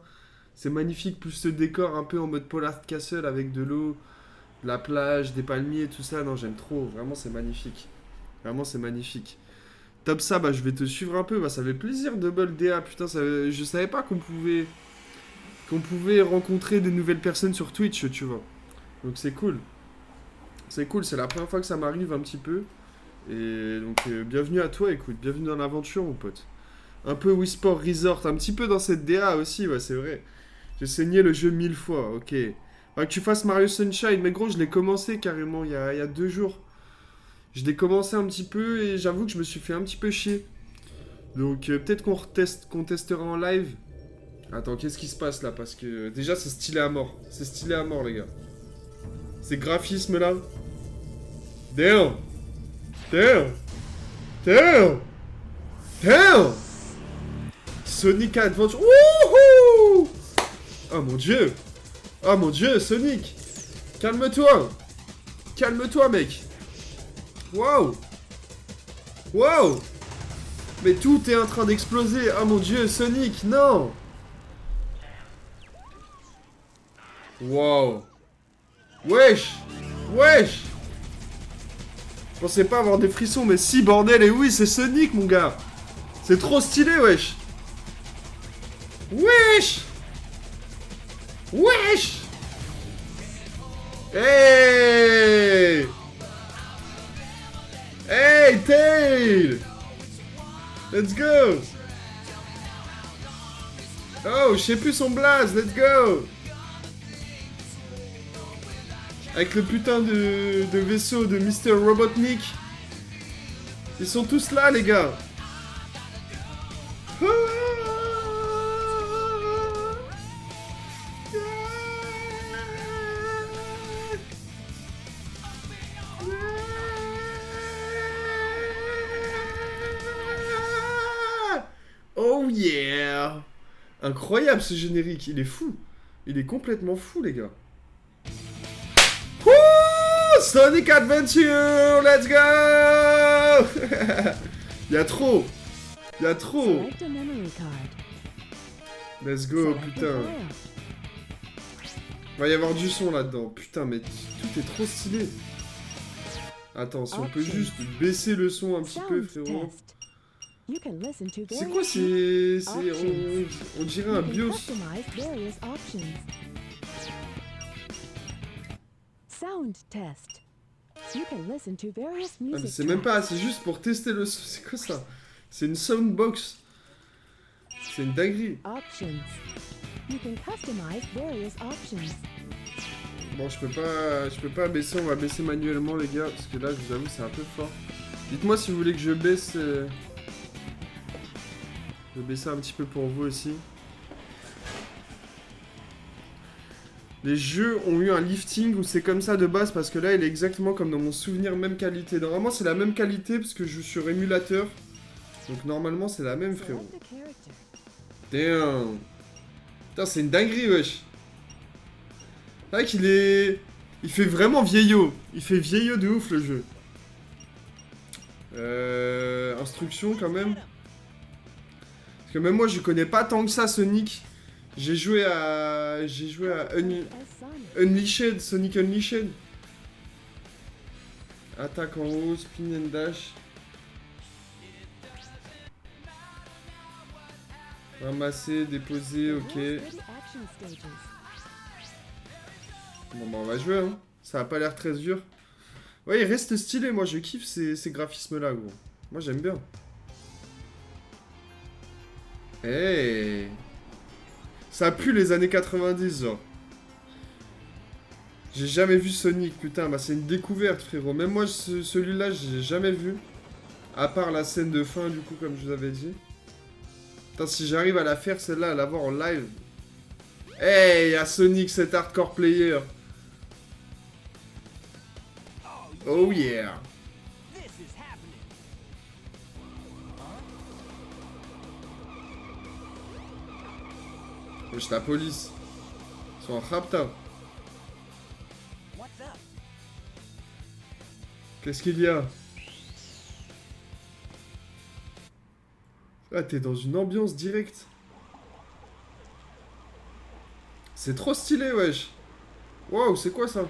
C'est magnifique, plus ce décor un peu en mode Polar Castle avec de l'eau, de la plage, des palmiers, tout ça. Non, j'aime trop, vraiment c'est magnifique. Vraiment c'est magnifique. Top ça, bah je vais te suivre un peu, bah ça fait plaisir Double DA, putain, je savais pas qu'on pouvait rencontrer de nouvelles personnes sur Twitch, tu vois. Donc c'est cool. C'est cool, c'est la première fois que ça m'arrive un petit peu. Et donc bienvenue à toi, écoute, bienvenue dans l'aventure mon pote. Un peu Wii Sport Resort, un petit peu dans cette DA aussi, ouais c'est vrai. J'ai saigné le jeu 1000 fois, ok. Bah, que tu fasses Mario Sunshine, mais gros je l'ai commencé carrément il y a 2 jours. Je l'ai commencé un petit peu et j'avoue que je me suis fait un petit peu chier. Donc peut-être qu'on testera en live. Attends, qu'est-ce qui se passe là? Parce que déjà c'est stylé à mort. C'est stylé à mort les gars. Ces graphismes là. Damn! Damn! Damn! Damn! Sonic Adventure. Wouhou! Oh mon dieu! Oh mon dieu, Sonic! Calme-toi! Calme-toi, mec! Wow! Wow! Mais tout est en train d'exploser! Oh mon dieu, Sonic, non! Wow! Wesh! Wesh! Je pensais pas avoir des frissons, mais si, bordel, et oui, c'est Sonic, mon gars! C'est trop stylé, wesh! Wesh! Wesh! Hey! Hey, Tail! Let's go! Oh, je sais plus son blaze, let's go! Avec le putain de vaisseau de Mr. Robotnik. Ils sont tous là, les gars! Oh yeah! Incroyable ce générique, il est fou. Il est complètement fou, les gars. Wouh! Sonic Adventure, let's go! Il y a trop. Il y a trop. Let's go, putain. Va y avoir du son là-dedans. Putain, mais tout est trop stylé. Attends, si on peut juste baisser le son un petit peu, frérot. C'est quoi, on dirait un BIOS. Ah, mais c'est même pas, c'est juste pour tester le son. C'est quoi ça? C'est une soundbox. C'est une dinguerie. Bon, je peux pas baisser, on va baisser manuellement les gars, parce que là, je vous avoue, c'est un peu fort. Dites-moi si vous voulez que je baisse... Je vais baisser un petit peu pour vous aussi. Les jeux ont eu un lifting où c'est comme ça de base, parce que là, il est exactement comme dans mon souvenir, même qualité. Normalement, c'est la même qualité, parce que je joue sur émulateur. Donc normalement, c'est la même, frérot. Damn. Putain, c'est une dinguerie, wesh. C'est vrai qu'il est... Il fait vraiment vieillot. Il fait vieillot de ouf, le jeu. Instruction, quand même. Parce que même moi, je connais pas tant que ça, Sonic. J'ai joué à Unleashed, Sonic Unleashed. Attaque en haut, spin and dash. Ramasser, déposer, ok. Bon bah on va jouer hein. Ça a pas l'air très dur. Ouais, il reste stylé, moi je kiffe ces graphismes là gros. Moi j'aime bien. Hey. Ça pue les années 90 genre. J'ai jamais vu Sonic, putain, bah c'est une découverte frérot. Même moi celui-là j'ai jamais vu. À part la scène de fin du coup comme je vous avais dit. Putain, si j'arrive à la faire celle-là, à la voir en live. Hey, y'a Sonic cet hardcore player. Oh yeah. Wesh la police. Ils sont en rapta. Qu'est-ce qu'il y a? Ah, t'es dans une ambiance directe. C'est trop stylé, wesh. Wow, c'est quoi ça?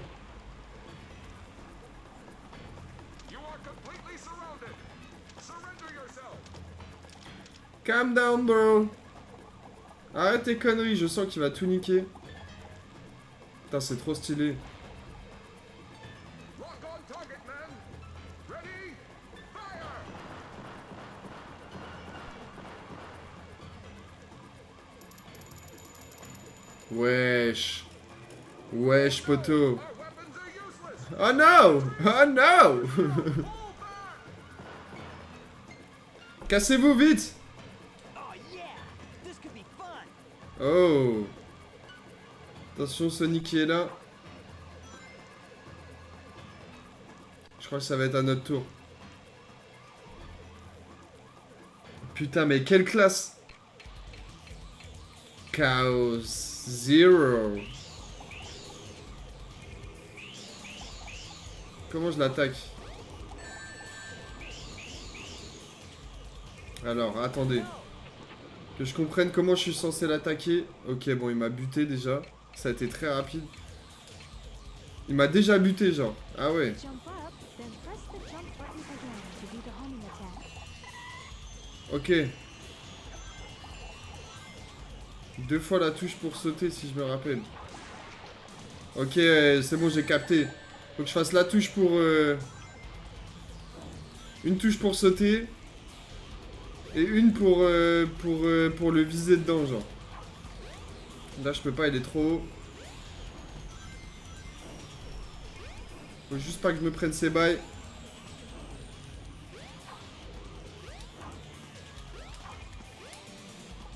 Calm down, bro. Arrête tes conneries, je sens qu'il va tout niquer. Putain, c'est trop stylé. Wesh. Wesh, poto. Oh no! Oh no! Cassez-vous vite! Oh! Attention, Sonic qui est là. Je crois que ça va être à notre tour. Putain, mais quelle classe! Chaos Zero. Comment je l'attaque? Alors, attendez. Que je comprenne comment je suis censé l'attaquer. Ok, bon, il m'a buté déjà. Ça a été très rapide. Il m'a déjà buté, genre. Ah ouais. Ok. 2 fois la touche pour sauter, si je me rappelle. Ok, c'est bon, j'ai capté. Faut que je fasse la touche pour... Une touche pour sauter. Et une pour le viser dedans, genre. Là, je peux pas, il est trop haut. Faut juste pas que je me prenne ses bails.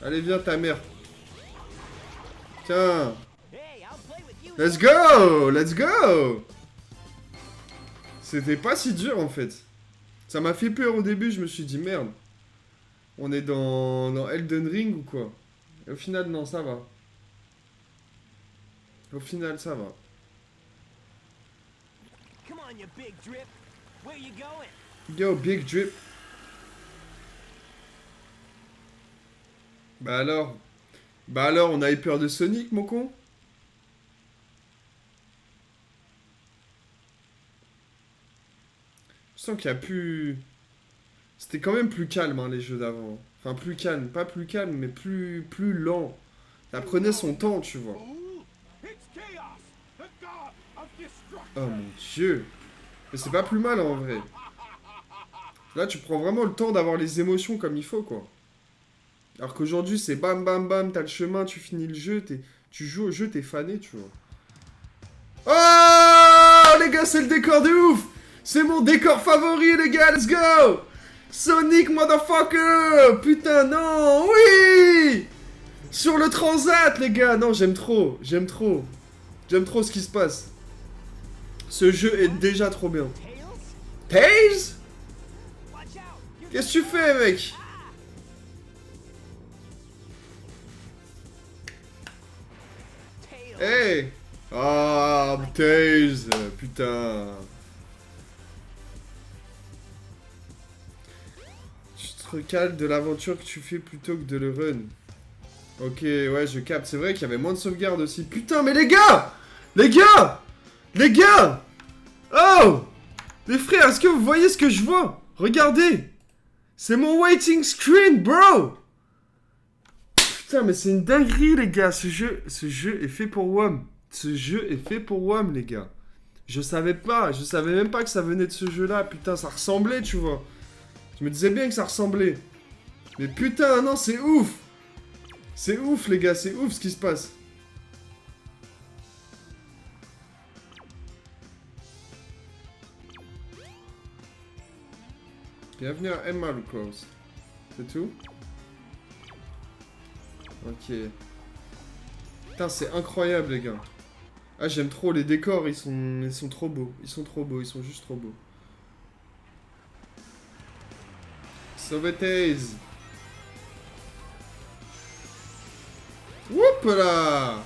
Allez, viens, ta mère. Tiens. Let's go! Let's go! C'était pas si dur, en fait. Ça m'a fait peur au début, je me suis dit, merde. On est dans Elden Ring ou quoi? Et au final, non, ça va. Au final, ça va. Yo, Big Drip. Bah alors, on a eu peur de Sonic, mon con? Je sens qu'il y a plus... C'était quand même plus calme, hein, les jeux d'avant. Enfin, plus calme. Pas plus calme, mais plus lent. Ça prenait son temps, tu vois. Oh mon dieu. Mais c'est pas plus mal, en vrai. Là, tu prends vraiment le temps d'avoir les émotions comme il faut, quoi. Alors qu'aujourd'hui, c'est bam, bam, bam, t'as le chemin, tu finis le jeu, tu joues au jeu, t'es fané, tu vois. Oh, les gars, c'est le décor de ouf! C'est mon décor favori, les gars, let's go! Sonic, motherfucker! Putain, non, oui! Sur le transat, les gars! Non, j'aime trop, j'aime trop. J'aime trop ce qui se passe. Ce jeu est déjà trop bien. Tails? Qu'est-ce que tu fais, mec? Hey! Ah, Tails! Putain. Tu te recales de l'aventure que tu fais plutôt que de le run. Ok, ouais, je capte. C'est vrai qu'il y avait moins de sauvegarde aussi. Putain, mais les gars! Les gars! Les gars! Oh! Les frères, est-ce que vous voyez ce que je vois? Regardez! C'est mon waiting screen, bro! Putain, mais c'est une dinguerie, les gars. Ce jeu est fait pour WOM. Ce jeu est fait pour WOM, les gars. Je savais même pas que ça venait de ce jeu-là. Putain, ça ressemblait, tu vois. Je me disais bien que ça ressemblait. Mais putain, non, c'est ouf! C'est ouf, les gars, c'est ouf ce qui se passe. Bienvenue à Emma Lucas. C'est tout? Ok. Putain, c'est incroyable, les gars. Ah, j'aime trop les décors, ils sont trop beaux. Ils sont trop beaux, ils sont juste trop beaux. Sauveteuse. Whoop là!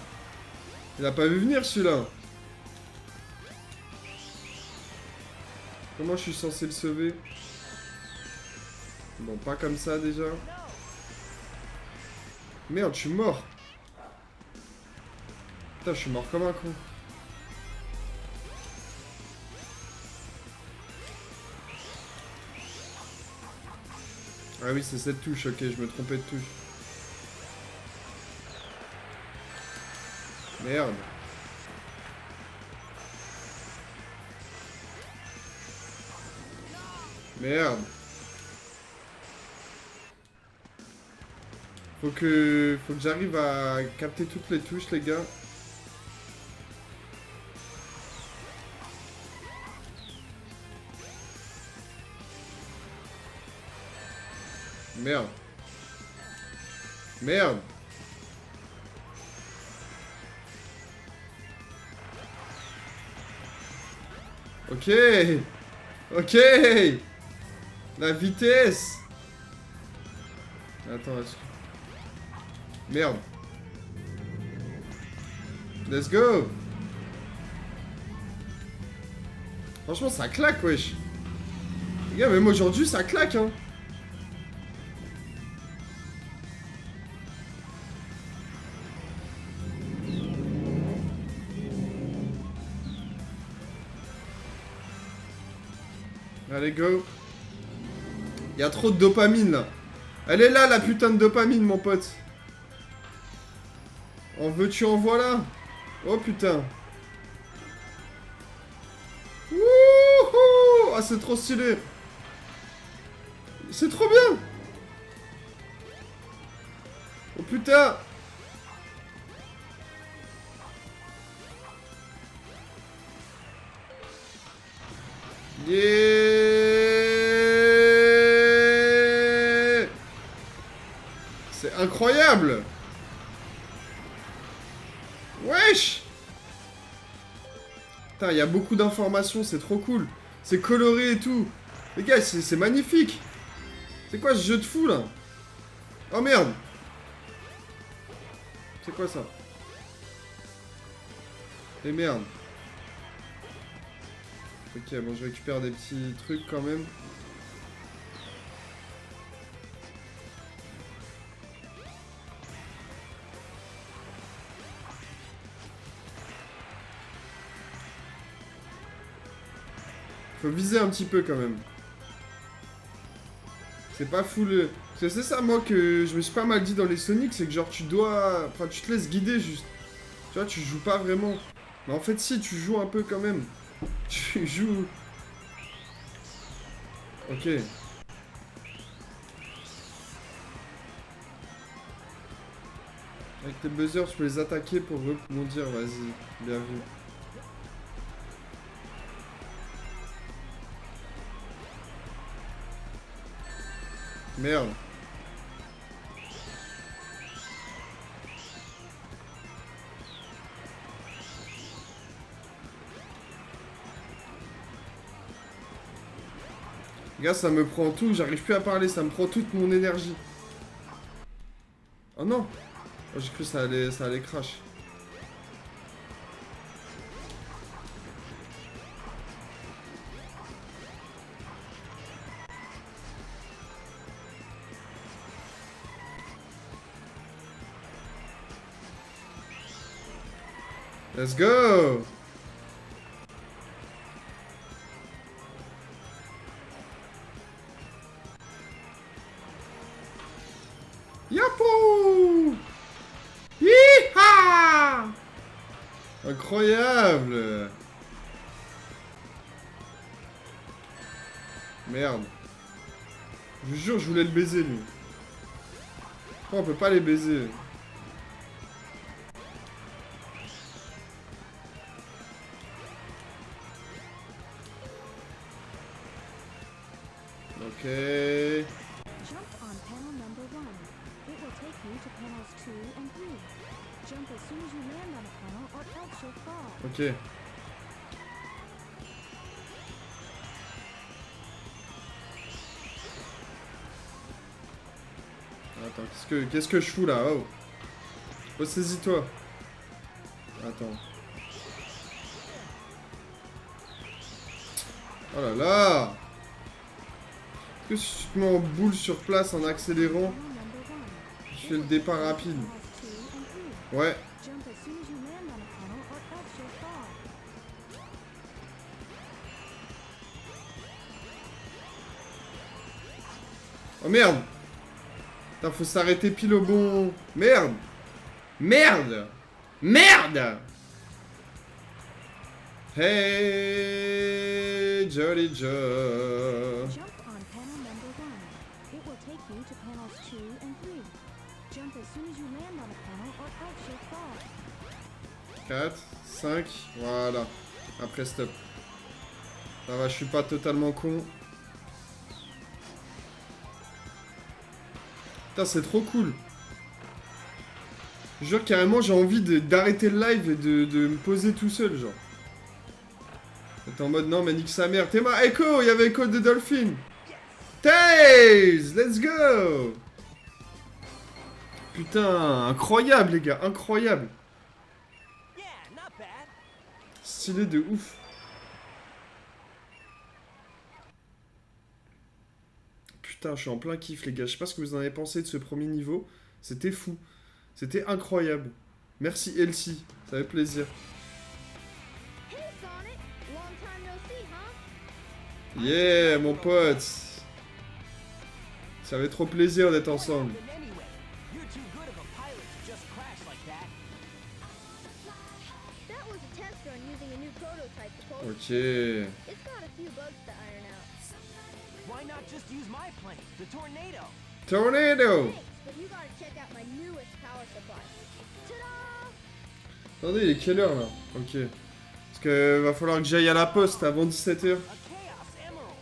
Il a pas vu venir celui-là. Comment je suis censé le sauver? Bon, pas comme ça déjà. Merde, je suis mort. Putain, je suis mort comme un con. Ah oui, c'est cette touche, ok, je me trompais de touche. Merde. Merde. Faut que j'arrive à capter toutes les touches, les gars. Merde. Merde. Ok. Ok. La vitesse. Attends, est-ce que... Merde. Let's go. Franchement, ça claque, wesh. Les gars, même aujourd'hui, ça claque, hein. Allez, go. Il y a trop de dopamine, là. Elle est là, la putain de dopamine, mon pote. En veux-tu, en voilà. Oh, putain. Wouhou. Ah, c'est trop stylé. C'est trop bien. Oh, putain. Yeah. C'est incroyable. Wesh. Putain, il y a beaucoup d'informations, c'est trop cool. C'est coloré et tout. Les gars, c'est magnifique. C'est quoi ce jeu de fou, là? Oh, merde. C'est quoi, ça? Et merde. Ok, bon, je récupère des petits trucs, quand même. Faut viser un petit peu quand même. C'est pas full. Parce que c'est ça, moi, que je me suis pas mal dit dans les Sonic, c'est que genre tu dois. Enfin, tu te laisses guider juste. Tu vois, tu joues pas vraiment. Mais en fait, si, tu joues un peu quand même. Tu joues. Ok. Avec tes buzzers, tu peux les attaquer pour rebondir, vas-y. Bien vu. Merde. Gars, ça me prend tout, j'arrive plus à parler, ça me prend toute mon énergie. Oh non. Oh, j'ai cru que ça allait crash. Let's go. Yapou. Hi-ha. Incroyable. Merde. Je vous jure, je voulais le baiser, lui. Oh, on peut pas les baiser. Ok. Jump on panel number 1. It will take you to panels 2 and 3. Jump as soon as you land on a panel or else you'll fall. Ok. Attends, qu'est-ce que je fous là? Oh. Oh, saisis-toi. Attends. Oh là là! Que si tu te mets en boule sur place en accélérant, Panel number 1. je fais le départ rapide. Panels 2 and 3. Ouais. Jump as soon as you land on a panel or else you'll fall. Oh merde! Putain, faut s'arrêter pile au bon... Merde! Merde! Merde! Hey, Jolly Joe. Jump on panel number 1. It will take you to panels 2 and 3. Jump as soon as you land on a panel or else you'll fall. 4, 5, voilà. Après stop. Ça va, je suis pas totalement con. Putain, c'est trop cool. Je jure, carrément, j'ai envie d'arrêter le live et de me poser tout seul, genre. T'es en mode, non, mais nique sa mère. T'es ma Echo, il y avait Echo de Dolphin. Taze, let's go. Putain, incroyable, les gars, incroyable. Stylé de ouf. Putain, je suis en plein kiff, les gars. Je sais pas ce que vous en avez pensé de ce premier niveau. C'était fou. C'était incroyable. Merci Elsie, ça fait plaisir. Hey Sonic! Long time no see, huh? Yeah, mon pote. Ça fait trop plaisir d'être ensemble. That was a test run using a new prototype supposedly. Ok. It's got a few bugs to iron out. Why not just use my plane, the Tornado? Tornado. Thanks, but you gotta check out my newest power supply. Ta-da! Attendez, il est quelle heure là? Ok. Parce que va falloir que j'aille à la poste avant 17h. A Chaos Emerald.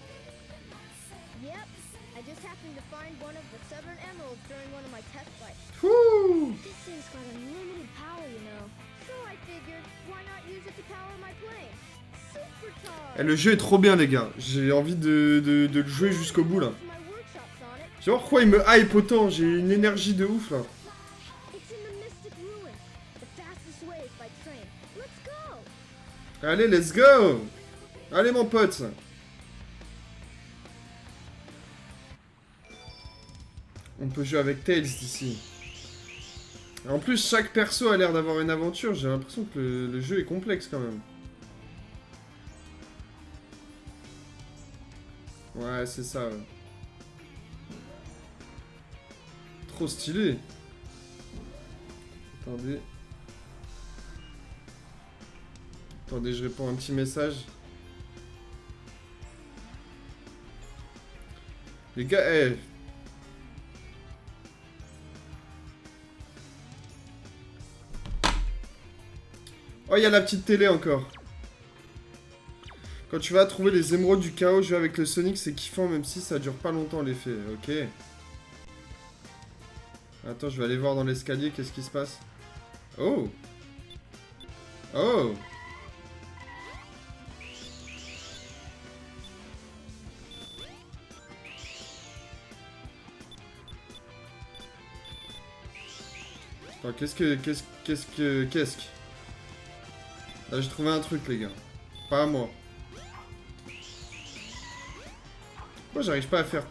Yep, I just happened to find one of the Southern Emeralds during one of my test flights. Wouh. This thing's got unlimited power, you know. So I figured, why not use it to power my plane? Supercharged! Eh, le jeu est trop bien, les gars. J'ai envie de le jouer jusqu'au bout là. To my workshop, Sonic. Tu vois pourquoi il me hype autant? J'ai une énergie de ouf là. It's in the Mystic Ruins. The fastest way is by train. Let's go! Allez, let's go. Allez, mon pote. On peut jouer avec Tails d'ici. En plus, chaque perso a l'air d'avoir une aventure. J'ai l'impression que le jeu est complexe quand même. Ouais, c'est ça. Ouais. Trop stylé. Attendez. Attendez, je réponds à un petit message. Les gars, eh. Oh, il y a la petite télé encore. Quand tu vas trouver les émeraudes du chaos, jouer avec le Sonic, c'est kiffant, même si ça dure pas longtemps l'effet. Ok. Attends, je vais aller voir dans l'escalier, qu'est-ce qui se passe. Oh. Oh. Attends, qu'est-ce que... Là, j'ai trouvé un truc, les gars. Pas à moi. Pourquoi j'arrive pas à faire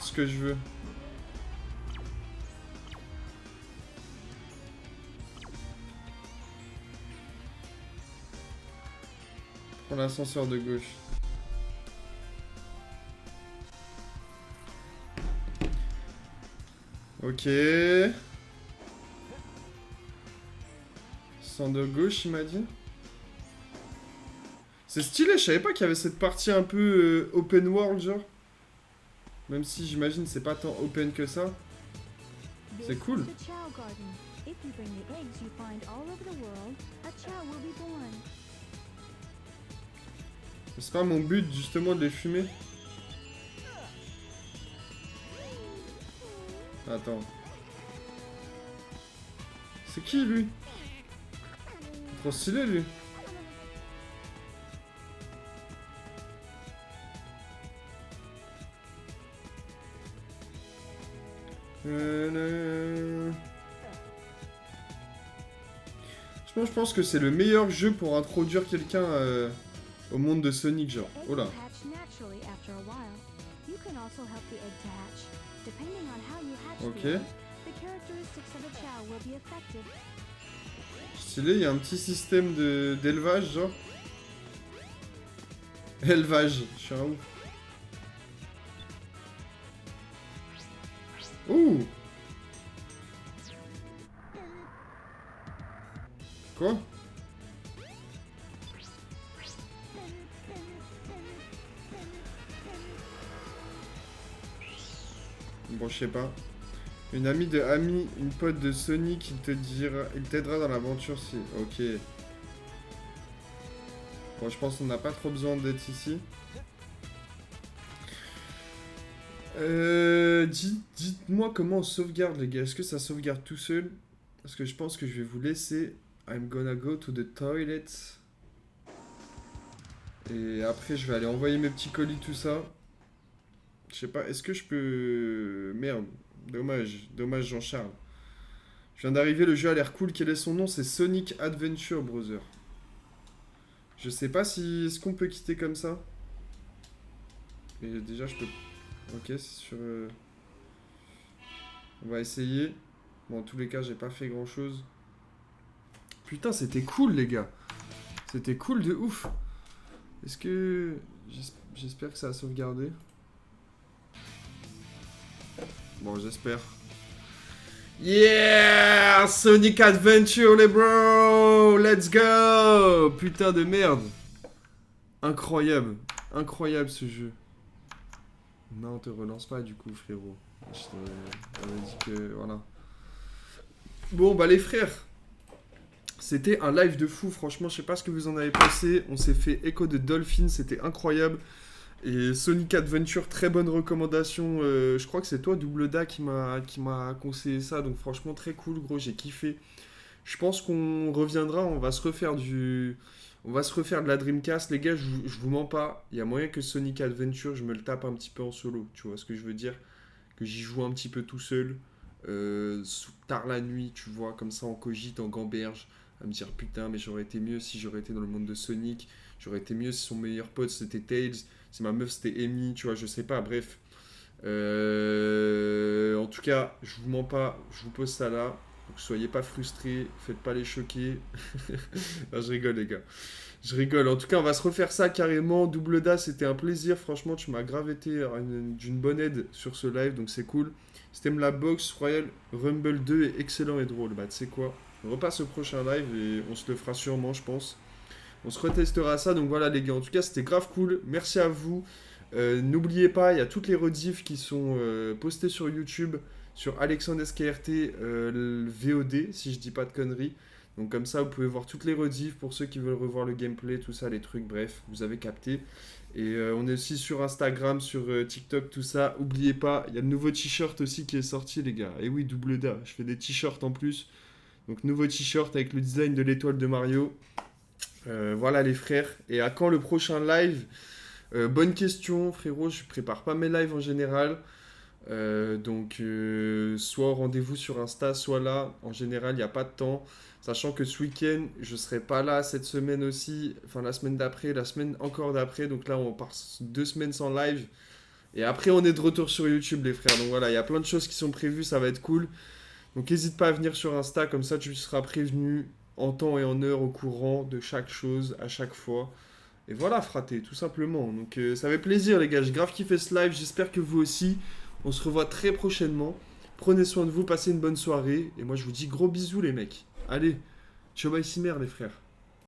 ce que je veux? Prends l'ascenseur de gauche. Ok. Centre de gauche, il m'a dit. C'est stylé, je savais pas qu'il y avait cette partie un peu open world, genre. Même si j'imagine c'est pas tant open que ça. C'est cool. This is the Chow Garden. If you bring the eggs you find all over the world, a Chow will be born. C'est pas mon but justement de les fumer. Attends. C'est qui lui? Trop stylé lui. Je Franchement, je pense que c'est le meilleur jeu pour introduire quelqu'un au monde de Sonic, genre. The egg Oh là. will hatch naturally after a while. You can also help the egg to hatch. Depending on how you hatch Ok. the egg, the characteristics of a chow will be affected. Stylé, il y a un petit système d'élevage, genre. Élevage, je suis un ouf. Ouh. Quoi? Bon, je sais pas. Une amie de Ami, une pote de Sonic, il t'aidera dans l'aventure si... Ok. Bon, je pense qu'on n'a pas trop besoin d'être ici. Dites-moi comment on sauvegarde, les gars. Est-ce que ça sauvegarde tout seul? Parce que je pense que je vais vous laisser. I'm gonna go to the toilet. Et après, je vais aller envoyer mes petits colis, tout ça. Je sais pas, est-ce que je peux... Merde, dommage Jean-Charles. Je viens d'arriver, le jeu a l'air cool. Quel est son nom? C'est Sonic Adventure, brother. Je sais pas si... Est-ce qu'on peut quitter comme ça? Et déjà, je peux... Ok, c'est sur... On va essayer. Bon, en tous les cas, j'ai pas fait grand-chose. Putain, c'était cool, les gars. C'était cool de ouf. Est-ce que... J'espère que ça a sauvegardé. Bon, j'espère. Yeah! Sonic Adventure, les bros! Let's go! Putain de merde. Incroyable. Incroyable, ce jeu. Non, on te relance pas, du coup, frérot. On a dit que... Voilà. Bon, bah, les frères. C'était un live de fou, franchement, je sais pas ce que vous en avez pensé. On s'est fait écho de Dolphin, c'était incroyable. Et Sonic Adventure, très bonne recommandation. Je crois que c'est toi, Double Da, qui m'a conseillé ça. Donc franchement, très cool, gros, j'ai kiffé. Je pense qu'on reviendra, on va se refaire de la Dreamcast. Les gars, je vous mens pas. Il y a moyen que Sonic Adventure, je me le tape un petit peu en solo. Tu vois ce que je veux dire? Que j'y joue un petit peu tout seul. Tard la nuit, tu vois, comme ça, en cogite, en gamberge. À me dire, putain, mais j'aurais été mieux si j'aurais été dans le monde de Sonic. J'aurais été mieux si son meilleur pote, c'était Tails. Si ma meuf c'était Amy, tu vois, je sais pas, bref. En tout cas, je vous mens pas, je vous pose ça là. Donc soyez pas frustrés, faites pas les choquer. Non, je rigole, les gars. Je rigole. En tout cas, on va se refaire ça carrément. Double Da, c'était un plaisir. Franchement, tu m'as grave été d'une bonne aide sur ce live, donc c'est cool. Si t'aimes la boxe, Royal Rumble 2 est excellent et drôle. Bah, tu sais quoi, on repasse au prochain live et on se le fera sûrement, je pense. On se retestera ça, donc voilà les gars, en tout cas c'était grave cool, merci à vous. N'oubliez pas, il y a toutes les rediffs qui sont postées sur YouTube, sur Alexandre SKRT VOD, si je dis pas de conneries. Donc comme ça, vous pouvez voir toutes les rediffs pour ceux qui veulent revoir le gameplay, tout ça, les trucs, bref, vous avez capté. Et on est aussi sur Instagram, sur TikTok, tout ça. N'oubliez pas, il y a le nouveau t-shirt aussi qui est sorti les gars. Et oui, Double Da, je fais des t-shirts en plus. Donc nouveau t-shirt avec le design de l'étoile de Mario. Voilà les frères. Et à quand le prochain live? Bonne question frérot, je prépare pas mes lives en général. Donc soit au rendez-vous sur Insta, soit là. En général, il n'y a pas de temps. Sachant que ce week-end, je serai pas là cette semaine aussi. Enfin la semaine d'après, la semaine encore d'après. Donc là, on part 2 semaines sans live. Et après, on est de retour sur YouTube les frères. Donc voilà, il y a plein de choses qui sont prévues, ça va être cool. Donc n'hésite pas à venir sur Insta, comme ça tu seras prévenu en temps et en heure au courant de chaque chose à chaque fois. Et voilà, fraté, tout simplement. Donc ça fait plaisir les gars, j'ai grave kiffé ce live, j'espère que vous aussi. On se revoit très prochainement. Prenez soin de vous, passez une bonne soirée. Et moi je vous dis gros bisous les mecs. Allez, ciao bye cimer les frères.